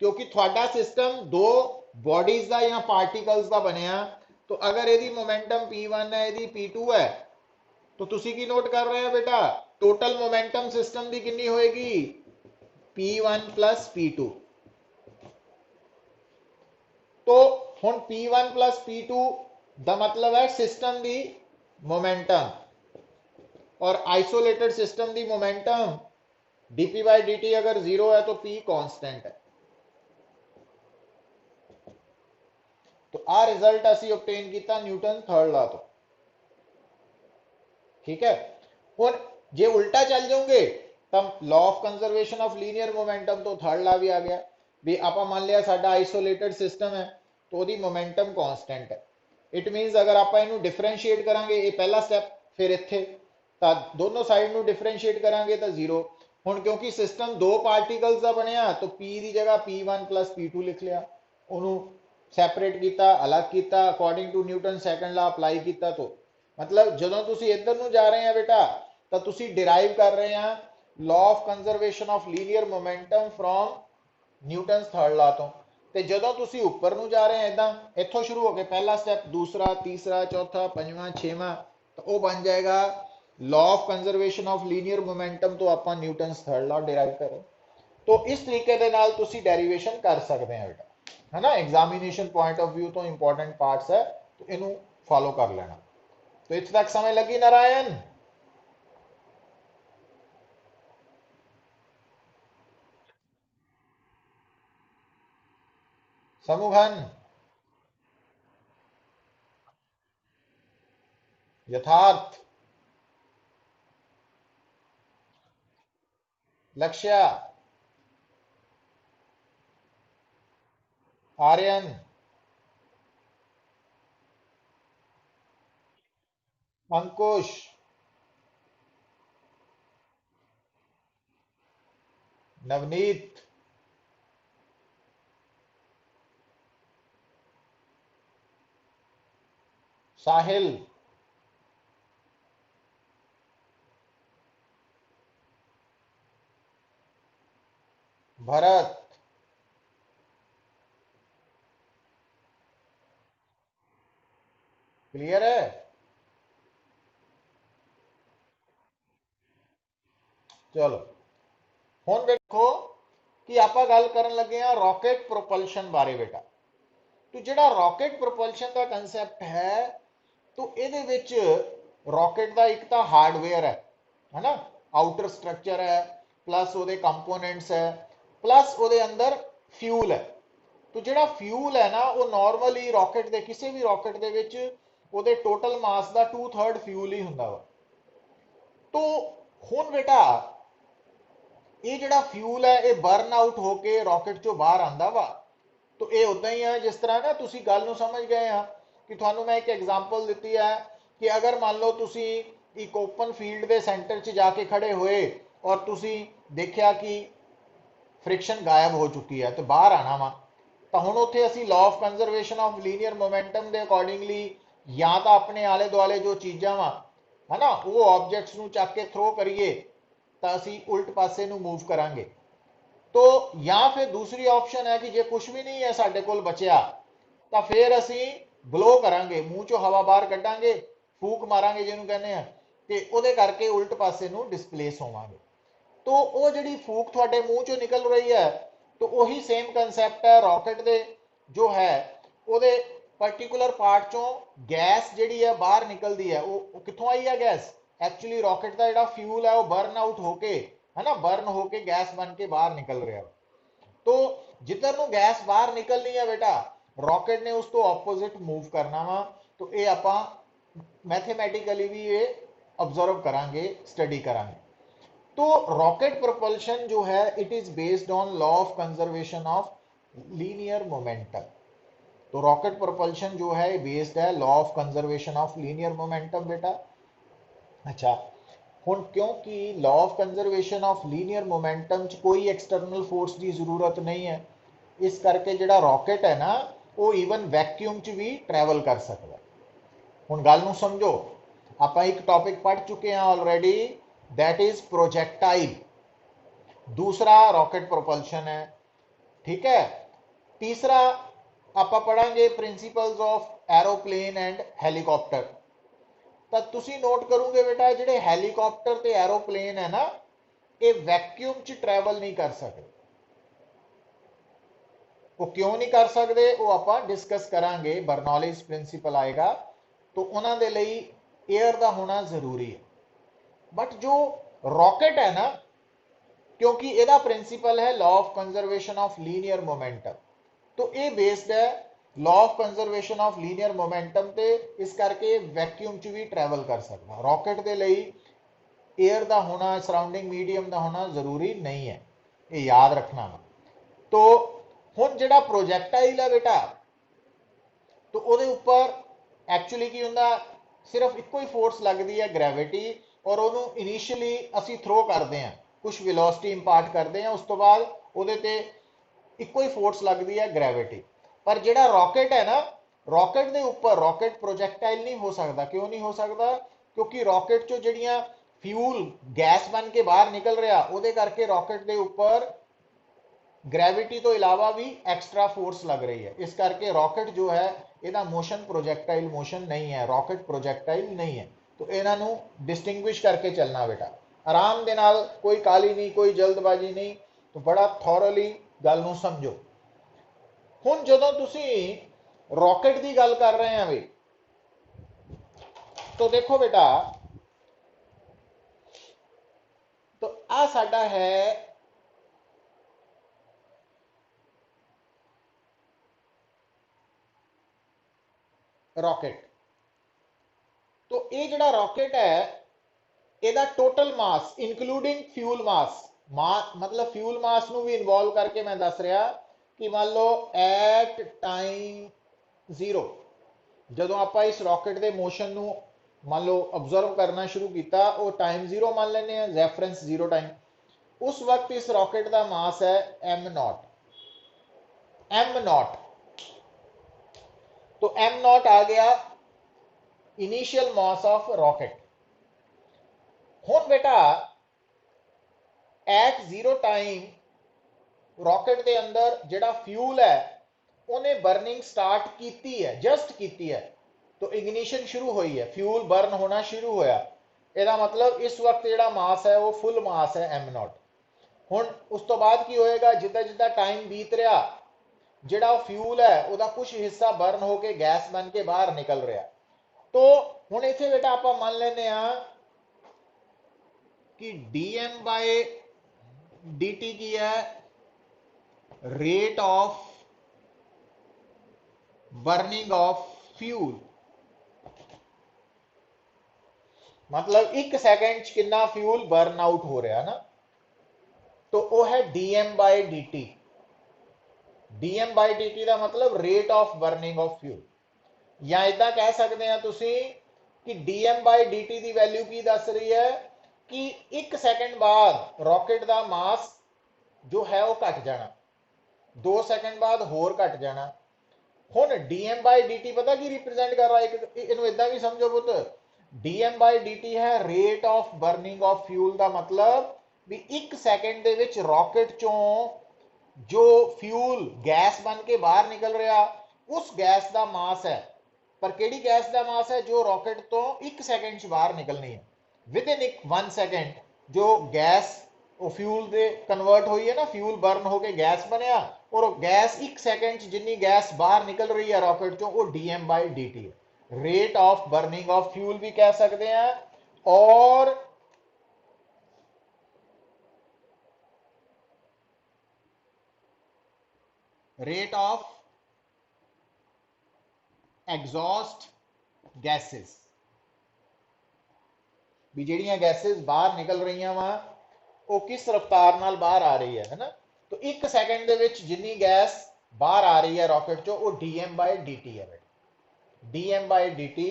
क्योंकि थोड़ा सिस्टम दो बॉडीज का या पार्टिकल्स का बनया, तो अगर यदि मोमेंटम P1 है यदि P2 है, तो तुसी की नोट कर रहे हो बेटा टोटल मोमेंटम सिस्टम की कितनी होएगी? P1 plus P2। तो हुन P1 प्लस P2 दा मतलब है सिस्टम की मोमेंटम, और आइसोलेटेड सिस्टम की मोमेंटम dp बाय dt अगर जीरो है तो p कांस्टेंट है। तो आ रिजल्ट असी ऑब्टेन किया न्यूटन थर्ड लॉ तो। ठीक है। और जे उल्टा चल जाओगे तब law of conservation of linear momentum तो थर्ड लॉ भी आ गया भी। आप मान लिया साडा आइसोलेटेड सिस्टम है तो ओदी मोमेंटम कांस्टेंट है। इट मीनस अगर आप इनू डिफरेंशिएट करांगे, ये पहला स्टेप, फिर इत्थे तो दोनों साइड नू डिफरेंशिएट करांगे तो जीरो। हुण क्योंकि सिस्टम दो पार्टिकल्स का बनया तो p की जगह P1 प्लस P2 लिख लिया, उन्होंने सैपरेट किया, अलग किया, according to Newton second law apply किया। तो मतलब जो तुम इधर नू जा रहे हैं बेटा तो तुम डिराइव कर रहे हैं law of conservation of linear momentum from Newton third law तो। ते जदों तुसी ऊपर नू जा रहे हैं इदा इत्थों शुरू हो गए पहला स्टेप, दूसरा, तीसरा, चौथा, पंजवां, छेवां, तो वो बन जाएगा law of conservation of linear momentum तो आप न्यूटन थर्ड लॉ डिराइव करें। तो इस तरीके दे नाल तुसी डेरिवेशन कर सकते हैं बेटा, है ना। एग्जामिनेशन पॉइंट ऑफ व्यू तो इंपॉर्टेंट पार्ट्स है, तो इनू फॉलो कर लेना। तो इत्थे तक समझ लगी नारायण? समूहन, यथार्थ, लक्ष्य, आर्यन, अंकुश, नवनीत, साहिल, भरत, क्लियर है? चलो हुण देखो कि आपां गल करन लगे हां रॉकेट प्रोपल्शन बारे बेटा। तो जिहड़ा रॉकेट प्रोपल्शन का कंसैप्ट है, तो ਇਹਦੇ ਵਿੱਚ रॉकेट का एक तो हार्डवेयर है ना, आउटर स्ट्रक्चर है, प्लस ਉਹਦੇ कंपोनेंट्स है, प्लस ਉਹਦੇ अंदर फ्यूल है। तो ਜਿਹੜਾ फ्यूल है ना, वो नॉर्मली रॉकेट के किसी भी रॉकेट के ਵਿੱਚ ਉਹਦੇ टोटल मास का 2/3 फ्यूल ही ਹੁੰਦਾ ਵਾ। तो ਹੁਣ बेटा ये ਜਿਹੜਾ फ्यूल है ये बर्न आउट होके रॉकेट चो बाहर आंदा वा। तो ये उदा ही है जिस तरह ना तुसी गल नूं समझ गए हाँ कि थानू मैं एक एग्जाम्पल दी है कि अगर मान लो तुसी एक ओपन फील्ड के सेंटर च जाके खड़े हुए और तुसी देखा कि फ्रिक्शन गायब हो चुकी है, तो बाहर आना वा। तो हुण उत्थे असीं law of conservation of linear momentum के अकॉर्डिंगली या तो अपने आले दुआले जो चीज़ां वा है ना, वो ऑबजैक्ट्स नूं चक के थ्रो करिए तो असीं उल्ट पासे नूं मूव करांगे। तो या फिर दूसरी ऑप्शन है कि जे कुछ भी नहीं है साडे कोल बचिया, तो फिर असीं ब्लो करांगे, मूँह चो हवा बाहर कड्डांगे, फूक मारांगे जिन्हों कहने हैं, ते उहदे करके उल्ट पासे नूं डिस्प्लेस होवांगे। तो वो जिहड़ी फूक तुहाडे मूँह चो निकल रही है, तो वही सेम कंसैप्ट है रॉकेट दे जो है उहदे पर्टिकुलर पार्ट चों गैस जिहड़ी है बाहर निकलती है। वो कित्थों आई है गैस? एक्चुअली रॉकेट का जिहड़ा फ्यूल है वो बर्न आउट होके है ना, बर्न होके गैस बन के बाहर निकल रहा है। तो जिधर नूं गैस बाहर निकलनी है बेटा, रॉकेट ने उस तो ऑपोजिट मूव करना वा। तो ये आपां मैथेमैटिकली भी ये ऑब्जर्व करांगे, स्टडी करांगे। तो रॉकेट प्रोपल्शन जो है it is based on law of conservation of linear momentum. तो रॉकेट प्रोपल्शन जो है बेस्ड है law of conservation of linear momentum बेटा। अच्छा हुण क्योंकि law of conservation of linear momentum च कोई एक्सटर्नल फोर्स की जरूरत नहीं है, इस करके जिहड़ा रॉकेट है ना वो ईवन वैक्यूम च भी ट्रैवल कर सकता है। हुण गल नूं समझो, आपां एक टॉपिक पढ़ चुके हैं ऑलरेडी, दैट इज प्रोजैक्टाइल। दूसरा रॉकेट प्रोपल्शन है, ठीक है। तीसरा आपां पढ़ांगे principles of aeroplane and helicopter. तो तुसी नोट करोगे बेटा जिहड़े हैलीकॉप्टर ते एरोप्लेन है ना, ये वैक्यूम च ट्रैवल नहीं कर सकते। वो क्यों नहीं कर सकते वो आपां डिस्कस करांगे, बर्नौलीज प्रिंसिपल आएगा। तो उन्होंने लिए एयर का होना जरूरी है। बट जो रॉकेट है ना, क्योंकि ਇਹਦਾ प्रिंसिपल है law of conservation of linear momentum, तो ये बेस्ड है law of conservation of linear momentum ते, इस करके वैक्यूम च भी ट्रैवल कर सकता। रॉकेट के लिए एयर का होना, सराउंडिंग मीडियम का होना जरूरी नहीं है, ये याद रखना। तो हुण जिहड़ा प्रोजैक्टाइल है बेटा, तो ਉਹਦੇ ਉੱਪਰ एक्चुअली की ਹੁੰਦਾ, सिर्फ ਇੱਕੋ ही फोर्स लगती है ग्रैविटी, और ਉਹਨੂੰ इनिशियली ਅਸੀਂ थ्रो करते हैं, कुछ वेलोसिटी इंपार्ट करते हैं, उस तो बाद ਉਹਦੇ ਤੇ ਇੱਕੋ ही फोर्स लगती है ग्रैविटी। पर जिहड़ा रॉकेट है ना, रॉकेट के ऊपर रॉकेट प्रोजैक्टाइल नहीं हो सकता। क्यों नहीं हो सकता? क्योंकि रॉकेट चो जिहड़ियां फ्यूल गैस बन के बाहर निकल रहा, ਉਹਦੇ करके रॉकेट के ऊपर ग्रैविटी तो इलावा भी एक्स्ट्रा फोर्स लग रही है। इस करके रॉकेट जो है ਇਹਦਾ मोशन प्रोजैक्टाइल मोशन नहीं है, रॉकेट प्रोजैक्टाइल नहीं है। तो इन्हों डिस्टिंग्विश करके चलना बेटा, आराम दे नाल, कोई काली नहीं, कोई जल्दबाजी नहीं। तो बड़ा थॉरली गल नूं समझो। हुण जदों तुसी रॉकेट की गल कर रहे हैं वे, तो देखो बेटा, तो आ साडा है रॉकेट। तो ये जिहड़ा रॉकेट है, ਇਹਦਾ टोटल मास इंक्लूडिंग फ्यूल मास, मतलब फ्यूल मास ਨੂੰ भी इन्वॉल्व करके मैं दस रहा कि मान लो एट टाइम जीरो ਜਦੋਂ ਆਪਾਂ इस रॉकेट के मोशन ਨੂੰ मान लो ऑब्जर्व करना शुरू किया, वो टाइम जीरो मान लेने हैं, रेफरेंस जीरो टाइम। उस वक्त इस रॉकेट का मास है एम नॉट। एम नॉट, तो एम नॉट आ गया इनिशियल मास ऑफ रॉकेट। हुण बेटा एट जीरो टाइम रॉकेट के अंदर जिहड़ा फ्यूल है उन्हें बर्निंग स्टार्ट की है, जस्ट की है। तो इग्निशन शुरू हुई है, फ्यूल बर्न होना शुरू होया, ਇਹਦਾ मतलब इस वक्त ਜਿਹੜਾ मास है वो फुल मास है m0। ਹੁਣ ਉਸ ਤੋਂ ਬਾਅਦ ਕੀ ਹੋਏਗਾ, ਜਿੱਦਾਂ ਜਿੱਦਾਂ ਟਾਈਮ ਬੀਤ ਰਿਹਾ, ਜਿਹੜਾ ਉਹ ਫਿਊਲ ਹੈ ਉਹਦਾ ਕੁਝ ਹਿੱਸਾ ਬਰਨ ਹੋ ਕੇ ਗੈਸ ਬਣ ਕੇ ਬਾਹਰ ਨਿਕਲ ਰਿਹਾ। तो ਹੁਣ ਇੱਥੇ ਬੇਟਾ ਆਪਾਂ ਮੰਨ ਲੈਂਦੇ ਆ कि dm बाय dt की है rate of burning of fuel, मतलब एक सेकंड च कितना फ्यूल बर्न आउट हो रहा ना, तो वो है dm by dt। dm by dt का मतलब rate of burning of fuel, या इदा कह सकते हैं तुसी कि dm बाय dt की वैल्यू की दस रही है कि एक सेकंड बाद रॉकेट का मास जो है वो घट जाना, 2 सेकंड बाद होर घट जाना। हुण dm बाय dt पता की रिप्रेजेंट कर रहा है, इनू इदा भी समझो पुत, dm बाय dt है rate of burning of fuel का मतलब भी एक सेकंड दे विच रॉकेट चों जो फ्यूल गैस बन के बाहर निकल रहा उस गैस का मास है, पर केड़ी गैस का मास है जो रॉकेट तो एक सेकंड च बाहर निकलनी है। विद इन 1 सेकंड जो गैस वो फ्यूल दे कन्वर्ट हुई है ना, फ्यूल बर्न होके गैस बनया, और गैस एक सेकंड जिन्नी गैस बाहर निकल रही है रॉकेट चो वो dm बाय dt है, rate of burning of fuel भी कह सकते हैं। और रेट ऑफ एग्जॉस्ट गैसेस भी ਜਿਹੜੀਆਂ गैसेस बाहर निकल रही वा वो किस रफ्तार नाल बाहर आ रही है ना, तो एक सेकंड दे विच जिन्नी गैस बाहर आ रही है रॉकेट चो वो dm बाय dt है। dm by dt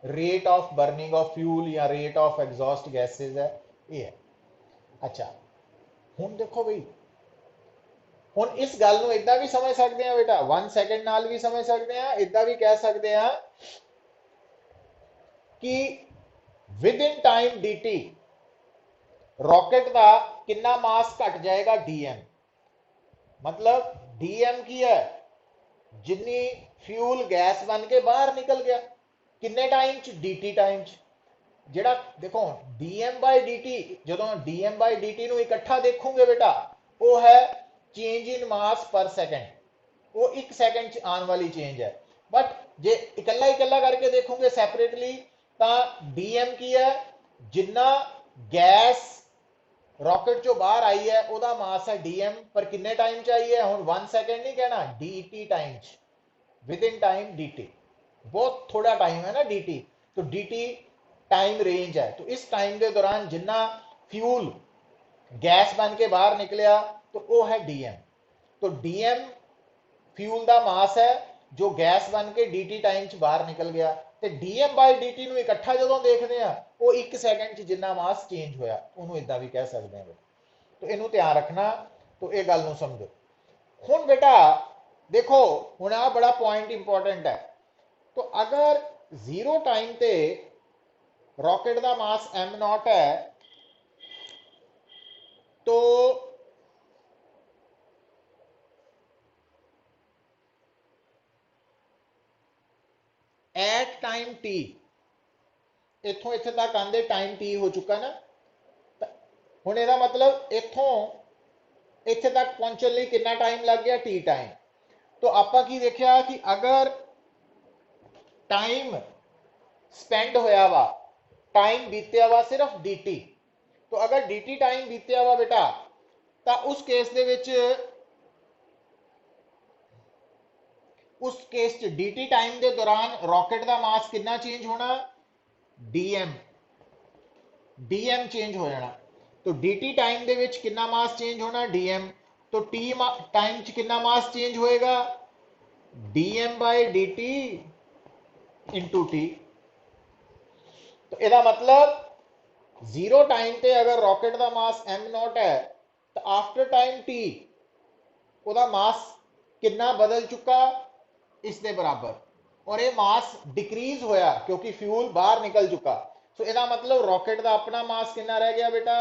rate of burning of fuel या रेट ऑफ एग्जॉस्ट गैसेस है, ये है। अच्छा हुण देखो बई, हुण इस गल नूं इदां भी समझ सकते हैं बेटा, 1 सेकंड नाल भी समझ सकते हैं, इदां भी कह सकते हैं कि with in time dt rocket का कितना मास घट जाएगा dm, मतलब dm की है जिन्नी फ्यूल गैस बन के बाहर निकल गया किन्ने टाइम च, dt टाइम च। जेड़ा देखो dm बाय dt, जो dm बाय dt नूं इकट्ठा देखोगे बेटा वो है चेंज इन मास पर सेकंड, वो एक सेकंड च आने वाली चेंज है। बट जे इकल्ला इकल्ला करके देखोगे सैपरेटली तो dm की है जिन्ना गैस रॉकेट चो बाहर आई है ओदा मास है dm, पर किन्ने टाइम चाहिए, हुण 1 सेकंड नहीं कहना, dt time with in time dt, बहुत थोड़ा टाइम है ना dt, तो dt टाइम रेंज है, तो इस टाइम के दौरान जिन्ना फ्यूल गैस बन के बाहर निकलिया तो वो है dm। तो dm फ्यूल का मास है जो गैस बन के dt टाइम च बाहर निकल गया, तो dm बाय dt नूं इकट्ठा जो देखते हैं वो एक सेकंड च जिन्ना मास चेंज होया उन्होंने इदा भी कह सकते हैं। तो इनू ध्यान रखना, तो ये गल नूं समझो। हुण बेटा देखो हुण आ बड़ा पॉइंट इंपॉर्टेंट है, तो अगर 0 टाइम ते रॉकेट का मास m0 है तो एट टाइम t, इथों इत्थे तक आंदे टाइम t हो चुका ना, हुण इहदा मतलब इथों इत्थे तक पहुंचने लई कितना टाइम लग गया, t टाइम। तो आपां की देखिया कि अगर टाइम स्पेंड होया वा, टाइम बीतिया वा सिर्फ dt, तो अगर dt टाइम बीतिया वा बेटा तो उस केस दे विच उस केस च dt टाइम के दौरान रॉकेट का मास कितना चेंज होना, dm चेंज हो जाना। तो dt टाइम के विच कितना मास चेंज होना, dm, तो t टाइम च कितना मास चेंज होएगा, dm by dt into t। तो यदा मतलब 0 टाइम पे अगर रॉकेट का मास m0 है तो आफ्टर टाइम t ओदा मास कितना बदल चुका, इसके बराबर, और ये मास डिक्रीज होया क्योंकि फ्यूल बाहर निकल चुका। तो यदा मतलब रॉकेट का अपना मास कितना रह गया बेटा,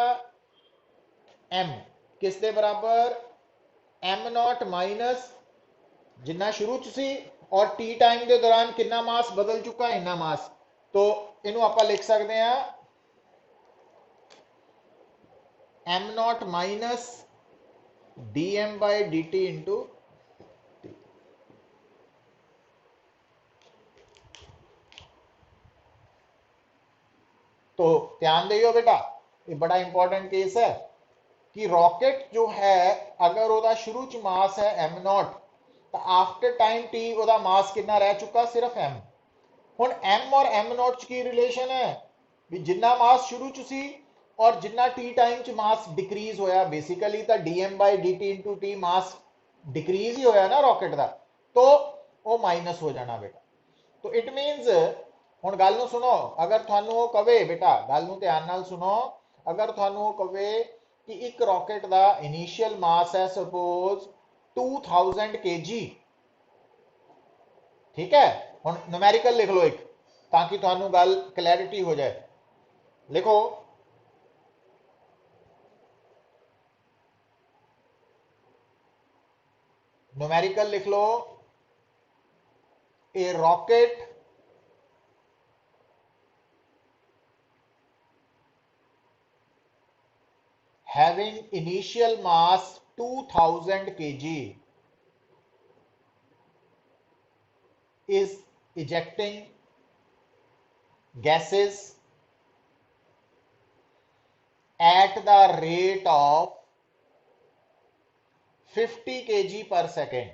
m, किसके बराबर, m0 माइनस जिन्ना शुरू च सी और टी टाइम के दौरान कितना मास बदल चुका है, इन्ना मास। तो इनू आप लिख सकते हैं m naught minus d m by d t into. तो ध्यान दियो बेटा, ये बड़ा इंपॉर्टेंट केस है कि रॉकेट जो है अगर ओदा शुरू च मास है एम नॉट, तो आफ्टर टाइम टी ओदा मास कितना रह चुका, सिर्फ एम। हुण एम और एम नॉट की रिलेशन है भी जिन्ना मास शुरू च सी और जिन्ना टी टाइम च मास डिक्रीज होया, बेसिकली तो d m by d t into t mass decrease ही होया ना रॉकेट का, तो वो माइनस हो जाना बेटा। तो इट मीनस हुण गल नूं सुनो, अगर तुहानूं वो कवे बेटा, गल नूं ध्यान नाल सुनो, अगर तुहानूं वो कवे कि एक रॉकेट का इनिशियल मास है सपोज 2000 kg, ठीक है, हुण न्यूमेरिकल लिख लो एक, ताकि तुहानूं गल क्लैरिटी हो जाए। लिखो न्यूमेरिकल लिख लो, ए rocket having initial mass 2000 kg is ejecting gases at the rate of 50 kg per second.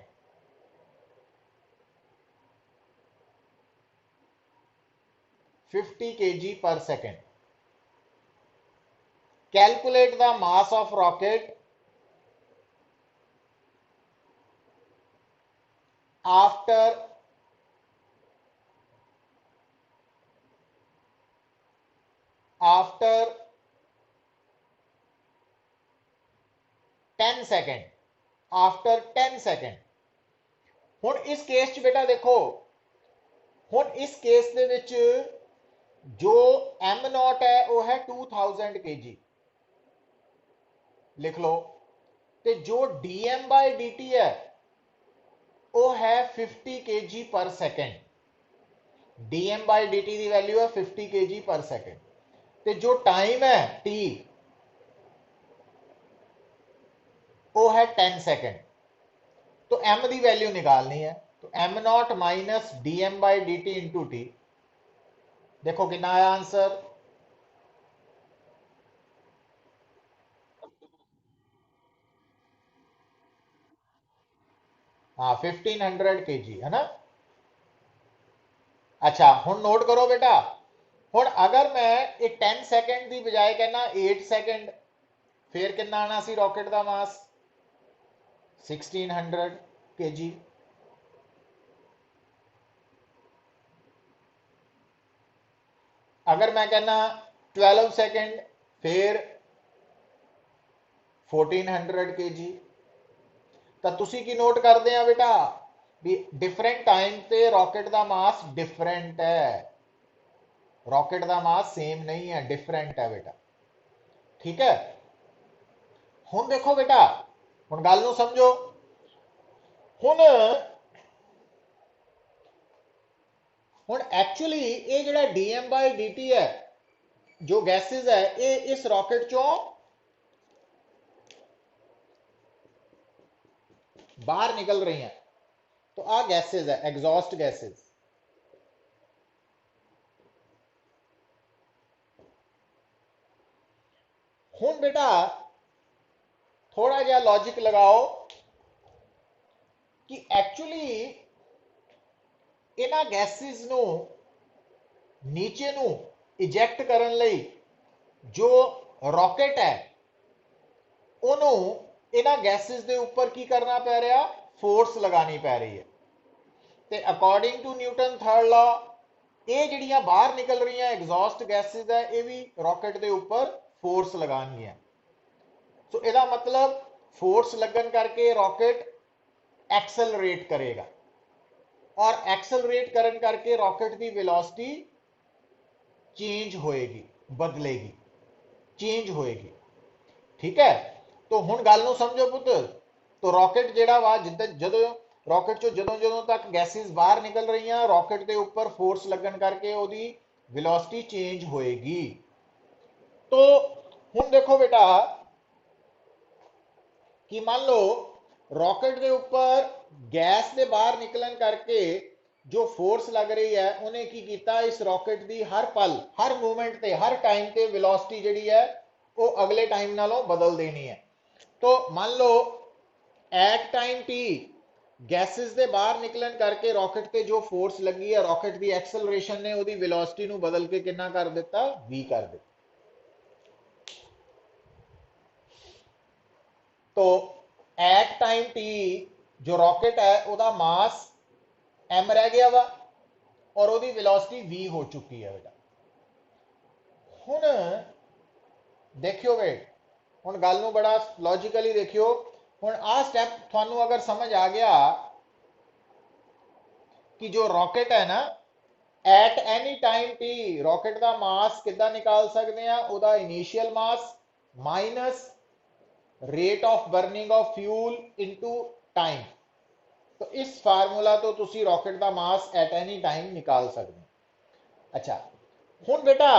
50 kg per second. Calculate the mass of rocket after after 10 second, after 10 second. हुण इस केस च बेटा देखो, हुण इस केस दे विच जो am not है वो है 2000 kg, लिख लो। ते जो d m by d t है वो है 50 kg पर second. D m by d t की वैल्यू है 50 kg पर सेकेंड। ते जो टाइम है टी वो है 10 सेकेंड। तो एम की वैल्यू निकालनी है, तो m naught minus d m by d t into t. देखो कितना आया आंसर, हाँ 1500 kg है ना। अच्छा हुण नोट करो बेटा, हुण अगर मैं एक 10 सेकेंड की बजाय कहना 8 सेकेंड, फिर कितना आना सी रॉकेट का मास 1600 kg। अगर मैं कहना 12 सेकेंड, फिर 1400 kg। तो तुसी की नोट करते हैं बेटा भी डिफरेंट टाइम पे रॉकेट का मास डिफरेंट है, रॉकेट का मास सेम नहीं है, डिफरेंट है बेटा, ठीक है। हुण देखो बेटा, हुण गल नूं समझो। हुण हुण एक्चुअली ये जिहड़ा d m by d t है, जो गैसेज है ये इस रॉकेट चों बाहर निकल रही हैं। तो आ गैसेज है, एग्जॉस्ट गैसेज। हुण बेटा थोड़ा जिहा लॉजिक लगाओ कि एक्चुअली इन्हां गैसेज नूं नीचे नूं इजैक्ट करन लई जो रॉकेट है ਉਹਨੂੰ ਇਹਨਾਂ ਗੈसेस ਦੇ ਉੱਪਰ ਕੀ ਕਰਨਾ ਪੈ ਰਿਹਾ, फोर्स लगानी पै रही है। ਤੇ ਅਕੋਰਡਿੰਗ ਟੂ ਨਿਊਟਨ ਥਰਡ ਲਾ ਇਹ ਜਿਹੜੀਆਂ ਬਾਹਰ ਨਿਕਲ ਰਹੀਆਂ ਐਗਜ਼ੌਸਟ ਗੈसेस ਹੈ ਇਹ ਵੀ ਰॉकेट ਦੇ ਉੱਪਰ फोर्स लगाणगीਆਂ। सो ਇਹਦਾ मतलब फोर्स लगन करके रॉकेट एक्सेलरेट करेगा और एक्सेलरेट करन करके रॉकेट की वेलोसिटी चेंज होएगी, बदलेगी, चेंज होएगी, ठीक है। तो हुण गल नूं समझो पुत्त, तो रॉकेट जिहड़ा वा जिद्दां जदों ਰੌਕਟ ਚੋਂ ਜਦੋਂ ਜਦੋਂ ਤੱਕ ਗੈਸਿਸ ਬਾਹਰ ਨਿਕਲ ਰਹੀਆਂ, ਰੌਕਟ ਦੇ ਉੱਪਰ ਫੋਰਸ ਲੱਗਣ ਕਰਕੇ ਉਹਦੀ ਵੈਲੋਸਿਟੀ ਚੇਂਜ ਹੋਏਗੀ। तो ਹੁਣ देखो बेटा कि मान लो रॉकेट के ऊपर गैस के बाहर निकलन करके जो फोर्स लग रही है उन्हें की किया, इस रॉकेट की हर पल हर मूवमेंट ते हर टाइम ते वेलोसिटी जिहड़ी है वो अगले टाइम नालों बदल देनी है। तो मान लो एट टाइम टी गैसेस के बाहर निकलन करके रॉकेट ते जो फोर्स लगी है, रॉकेट की एक्सेलरेशन ने उसकी वेलोसिटी नूं बदल के कितना कर दिता, v कर दिता। तो एट टाइम टी जो रॉकेट है उसका मास m रह गया वा और उसकी वेलोसिटी v हो चुकी है बेटा। हुण देखियो वे, हुण गल नूं बड़ा लॉजिकली देखियो। हुण आ स्टैप तुहानूं अगर समझ आ गया कि जो रॉकेट है ना, eight any time t rocket का मास कितना निकाल सकते हैं, उसका initial mass minus rate of burning of fuel into time. तो इस फार्मूला तो तुसी रॉकेट का मास एट एनी टाइम निकाल सकते हैं। अच्छा हुण बेटा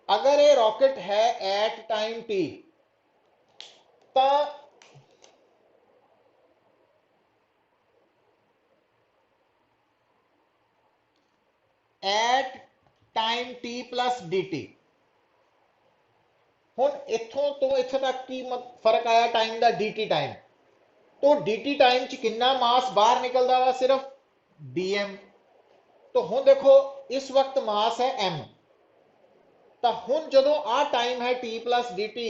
अगर ये रॉकेट है एट टाइम टी, तो at time t plus d t, हुण इत्थों तो इत्थे तक की फर्क आया टाइम का, डी टी टाइम। तो डी टी टाइम च कितना मास बाहर निकलता वा, सिर्फ डी एम। तो हुण देखो इस वक्त मास है एम, तो हुण जदों आ टाइम है टी प्लस डी टी,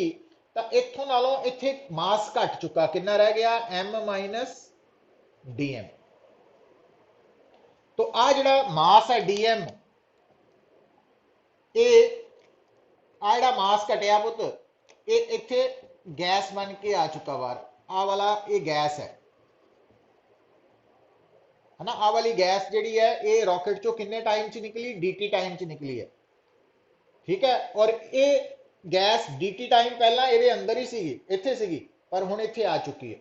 तो इत्थों नालों इत्थे मास घट चुका, कितना रह गया, एम माइनस डी एम। तो आ जिहड़ा मास है डी एम, ये आ जिहड़ा मास घटिया पुत, ये इत्थे गैस बन के आ चुका बाहर। आ वाला ये गैस है ना, आ वाली गैस जिहड़ी है ये रॉकेट चो किन्ने टाइम च निकली, डी टाइम च निकली है। ठीक है, और ये गैस डी टाइम पहला ये अंदर ही सीगी, इत्थे सीगी, पर हुण इत्थे आ चुकी है।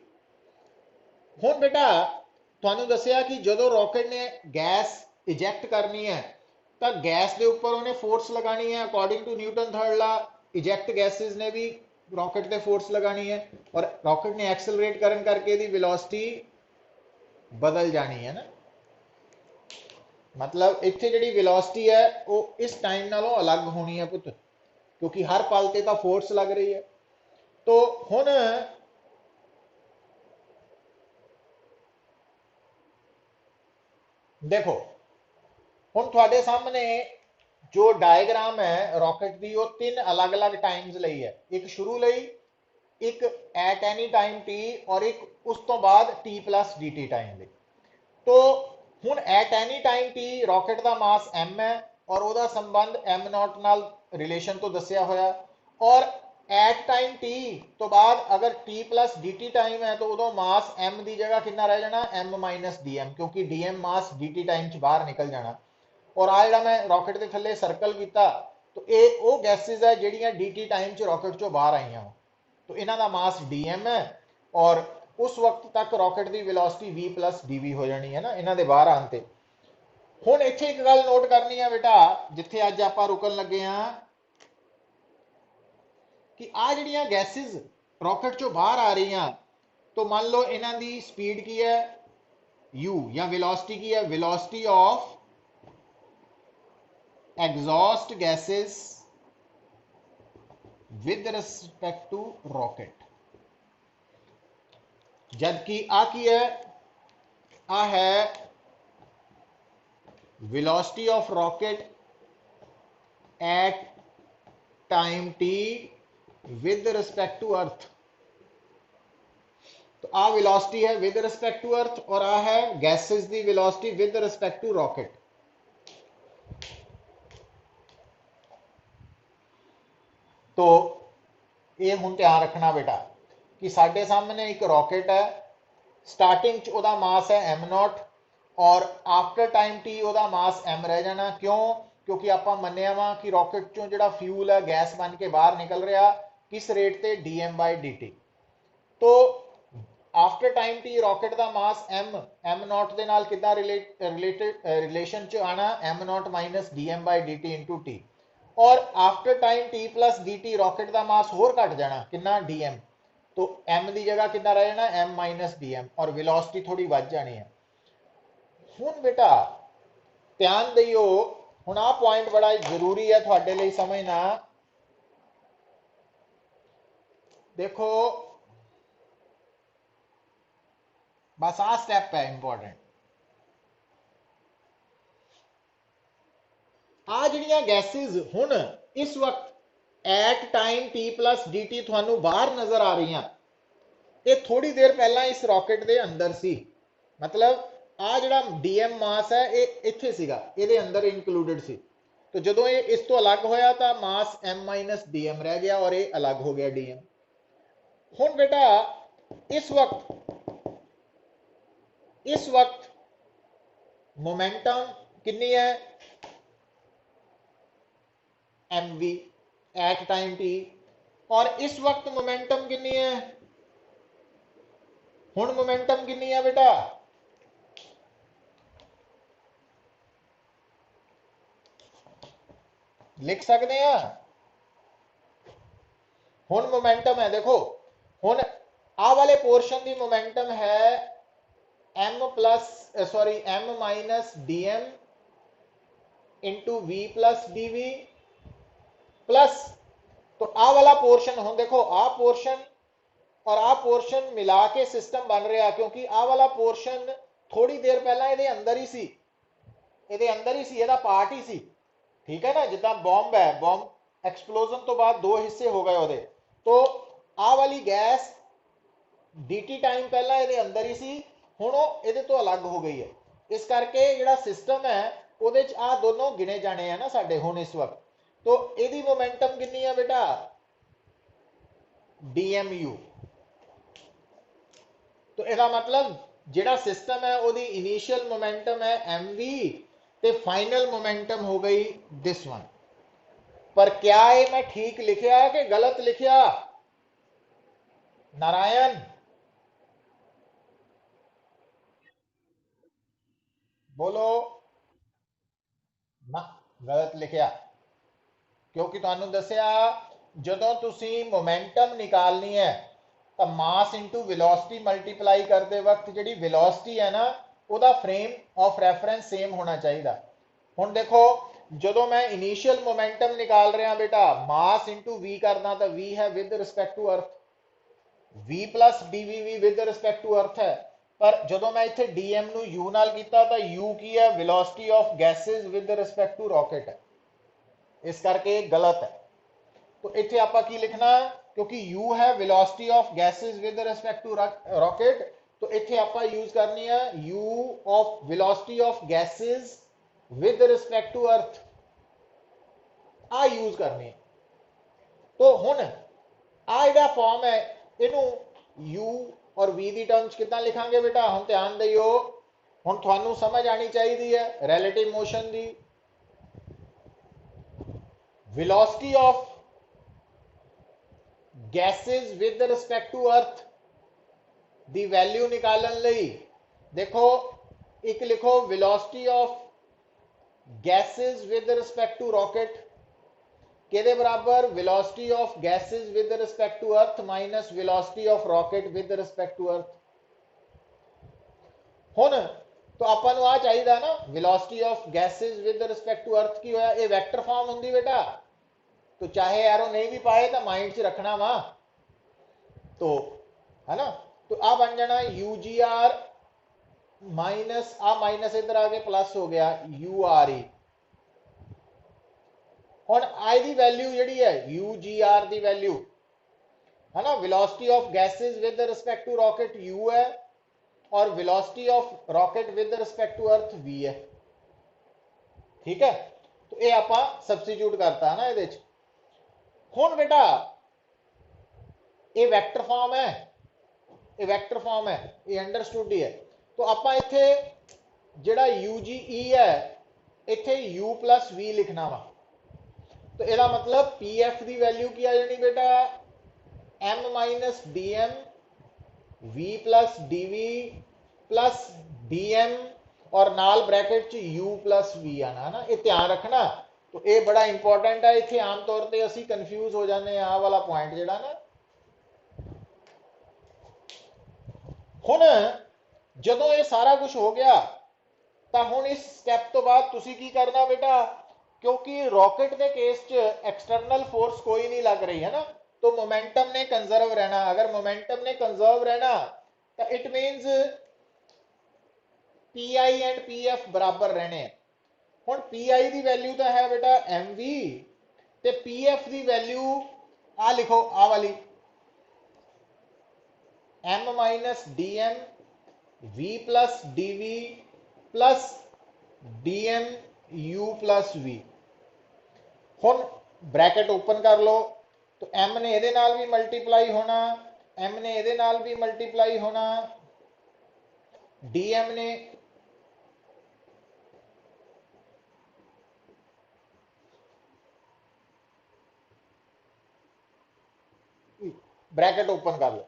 हुण बेटा तुहानूं दस्सिया कि जदों रॉकेट ने गैस इजैक्ट करनी है तो गैस के उपर उन्हें फोर्स लगानी है, according to Newton third law. Eject gases ने भी रॉकेट पे फोर्स लगानी है, और रॉकेट ने एक्सेलरेट करन करके दी वेलोसिटी बदल जानी है ना। मतलब इत्थे जिहड़ी वेलोसिटी है वो इस टाइम नालों अलग होनी है पुत, क्योंकि हर पल ते तां फोर्स लग रही है। तो हुण देखो, हुण तुहाडे सामने जो डायग्राम है रॉकेट की, वो तीन अलग अलग टाइम्स लई है, एक शुरू लई, एक एट एनी टाइम टी, और एक उस तो बाद t plus d t time दी। तो हुण at any time t rocket का मास एम है और उसका संबंध एम नॉट नाल रिलेशन तो दस्सिया होया, और एट टाइम टी तो बाद अगर T plus d t time है तो उदों मास एम की जगह कितना रह जाना, एम माइनस डी एम, क्योंकि डी एम मास डी टी टाइम च बाहर निकल जाना। और आ जिहड़ा मैं रॉकेट के थल्ले सर्कल किया, तो ये वो गैसेज है जिहड़ियां डी टी टाइम च रॉकेट चो बाहर आईयां, तो इन्हां दा मास डी एम है, और उस वक्त तक रॉकेट की velocity v plus d v हो जानी है ना इन्हां दे बाहर आने ते। हुण इत्थे एक गल नोट करनी है बेटा, जिथे अज आपां रुकन लगे हां, कि आ जिहड़ियां गैसेज रॉकेट चो बाहर आ रही हैं, तो मान लो इन्हां दी स्पीड की है u, या वेलोसिटी की है, velocity of exhaust gases with respect to rocket. जबकि आ की है, आ है velocity of rocket at time t with respect to earth. तो आ वेलोसिटी है विद रिस्पेक्ट टू अर्थ, और आ है गैसेस दी velocity with respect to rocket. तो ये हुण ध्यान रखना बेटा कि साडे सामने एक रॉकेट है, स्टार्टिंग च उहदा मास है एम नॉट, और आफ्टर टाइम टी उहदा मास एम रह जाना। क्यों? क्योंकि आपां मन्निया वा कि रॉकेट चों जिहड़ा फ्यूल है गैस बन के बाहर निकल रहा किस रेट ते, d m by d t. तो आफ्टर टाइम टी रॉकेट का मास एम नॉट के नाल कितना रिलेशन च आना, m naught minus d m by d t into t. और after time t plus d t rocket का मास होर घट जाना, कितना डी एम। तो एम की जगह कितना रह जाना, एम माइनस डी एम, और वेलोसिटी थोड़ी बढ़ जानी है। हुण बेटा ध्यान दियो, हुण आ पॉइंट बड़ा जरूरी है थोड़े लिए समझना। देखो बस आ स्टेप है इंपॉर्टेंट। आ जिहड़ियां गैसेस हुण इस वक्त at time t plus d t थानू बाहर नजर आ रही, ये थोड़ी देर पहला इस रॉकेट के अंदर सी। मतलब आ जिहड़ा डीएम मास है ये इत्थे सीगा, ये अंदर इंक्लूडेड सी। तो जो ये इस तो अलग होया तो मास एम माइनस डी एम रह गया और ये अलग हो गया डी एम। हुण बेटा इस वक्त मोमेंटम कितनी है, m v at time t. और इस वक्त मोमेंटम कितनी है, हुण मोमेंटम कितनी है बेटा, लिख सकते हैं। हुण मोमेंटम है, देखो हुण आ वाले पोर्शन की मोमेंटम है m plus sorry m minus d m into v plus d v plus, तो आ वाला पोर्शन हुण देखो आ पोर्शन और आ पोर्शन मिला के सिस्टम बन रहा, क्योंकि आ वाला पोर्शन थोड़ी देर पहला ये अंदर ही सी, ये अंदर ही सी, ये पार्ट ही सी। ठीक है ना, जितना बॉम्ब है, बॉम्ब एक्सप्लोजन तो बाद दो हिस्से हो गए ओदे। तो आ वाली गैस dt टाइम पहला ये अंदर ही सी, हुण ये तो अलग हो गई है। इस करके जिहड़ा सिस्टम है उहदे च आ दोनों गिने जाने हैं ना साडे हुण इस वक्त। तो यदी मोमेंटम कितनी है बेटा, DMU। तो इसका मतलब जिहड़ा सिस्टम है उहदी इनिशियल मोमेंटम है MV, ते फाइनल मोमेंटम हो गई दिस वन। पर क्या ये मैं ठीक लिखिया कि गलत लिखिया नारायण, बोलो ना, गलत लिखिया। क्योंकि तुहानू दसिया जदों तुसी मोमेंटम निकालनी है तो मास इंटू वेलोसिटी मल्टीप्लाई करते वक्त जी वेलोसिटी है ना वह फ्रेम ऑफ रेफरेंस सेम होना चाहिए। हुण देखो जो मैं इनिशियल मोमेंटम निकाल रहा बेटा, मास इंटू वी करना तो वी है with respect to earth, v plus d v v with respect to earth है। पर जो मैं इतने डी एम नू यू नाल कीता तो यू की है velocity of gases with respect to rocket है, इस करके गलत है। तो इतने आप की लिखना, क्योंकि u है velocity of gases with respect to rocket, तो इतने आप यूज करनी है u of velocity of gases with respect to earth, आ यूज करनी है। तो हुण आ जिहड़ा फॉर्म है इनू u और v की टर्म्स कितना लिखांगे बेटा, हम ध्यान दियो। हुण तुहानू समझ आनी चाहिए है रिलेटिव मोशन की velocity of gases with respect to earth दी वैल्यू निकालन लई। देखो एक लिखो velocity of gases with respect to rocket के बराबर velocity of gases with respect to earth minus velocity of rocket with respect to earth. हुण तो अपन आ चाहिए ना velocity of gases with respect to earth की होया, ये वेक्टर फॉर्म होंगी बेटा, तो चाहे एरो नहीं भी पाए तो माइंड च रखना वा, तो है ना। तो आ बन जाना यू जी आर माइनस आ माइनस इधर आके प्लस हो गया यू आर ई। हुण आई दी वैल्यू जिहड़ी है यू जी आर दी वैल्यू है ना, velocity of gases with respect to rocket u है और velocity of rocket with respect to earth v है। ठीक है, तो ये आप सबस्टिट्यूट करता है ना ये। हुण बेटा ये वेक्टर फॉर्म है, ये वेक्टर फॉर्म है, ये अंडरस्टूड ही है। तो आप इत्थे जिहड़ा यू जी ई है इत्थे यू प्लस वी लिखना वा। तो इसका मतलब पी एफ की वैल्यू की आ जानी बेटा m minus d m v plus dv plus dm और नाल ब्रैकेट च u प्लस v आना ना, ये ध्यान रखना। तो ये बड़ा इंपॉर्टेंट है, इतने आम तौर पर असी कंफ्यूज हो जाते आ वाला पॉइंट जोड़ा ना। हुण जदों ये सारा कुछ हो गया तो हुण इस स्टैप तो बाद तुसी की करना बेटा, क्योंकि रॉकेट के केस च एक्सटर्नल फोर्स कोई नहीं लग रही है ना, तो मोमेंटम ने कंजर्व रहना। अगर मोमेंटम ने कंजर्व रहना तो it means P I and P F बराबर रहने। हुण पी आई की वैल्यू तो है बेटा एम वी, ते पी एफ की वैल्यू आ लिखो आ वाली m minus d m v plus d v plus d m u plus v. हुण ब्रैकेट ओपन कर लो, तो एम ने ये नाल भी मल्टीप्लाई होना, एम ने ये नाल भी मल्टीप्लाई होना, डी एम ने ब्रैकेट ओपन कर लो।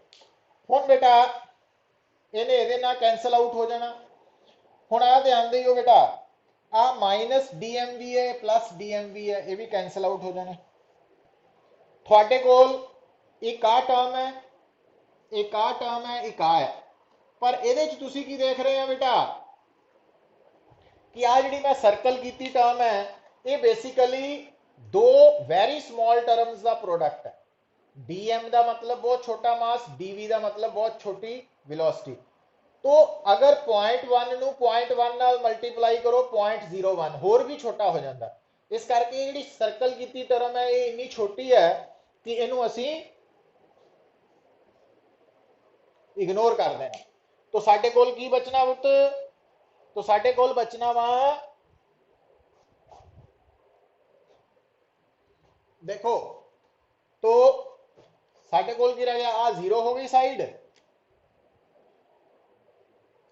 हुण बेटा इन्हें ये नाल कैंसल आउट हो जाना। हुण आ ध्यान दियो बेटा, आ माइनस डी एम वी है प्लस डी एम वी है, ये भी कैंसल आउट हो जाने। थोड़े कोल एक आ टर्म है, एक आ टर्म है, एक आ है, पर ये तुसी की देख रहे हैं बेटा कि आ जी मैं सर्कल की टर्म है, ये बेसिकली दो वेरी स्मॉल टर्म्स का प्रोडक्ट है। डीएम का मतलब बहुत छोटा मास, डीवी का मतलब बहुत छोटी वेलोसिटी। तो अगर 0.1 0.1 नाल मल्टीप्लाई करो 0.01 होर भी छोटा हो जाता। इस करके जी सर्कल की टर्म है ये इन्नी छोटी है कि इनू असी इग्नोर कर देना। तो साडे कोल की बचना पुत, तो साडे कोल बचना वा, देखो तो साडे कोल की रह गया, आ जीरो हो गई साइड,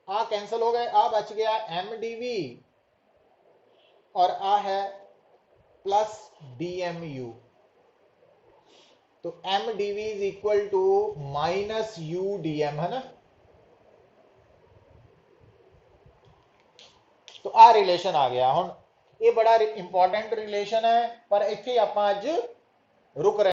आ कैंसल हो गए, आ बच गया एम डी वी और आ है प्लस डी एम यू। तो m d v is equal to minus u d m है ना। तो आ रिलेशन आ गया। हुण ये बड़ा इंपॉर्टेंट रिलेशन है, पर इत्थे आपां अज रुक रहे।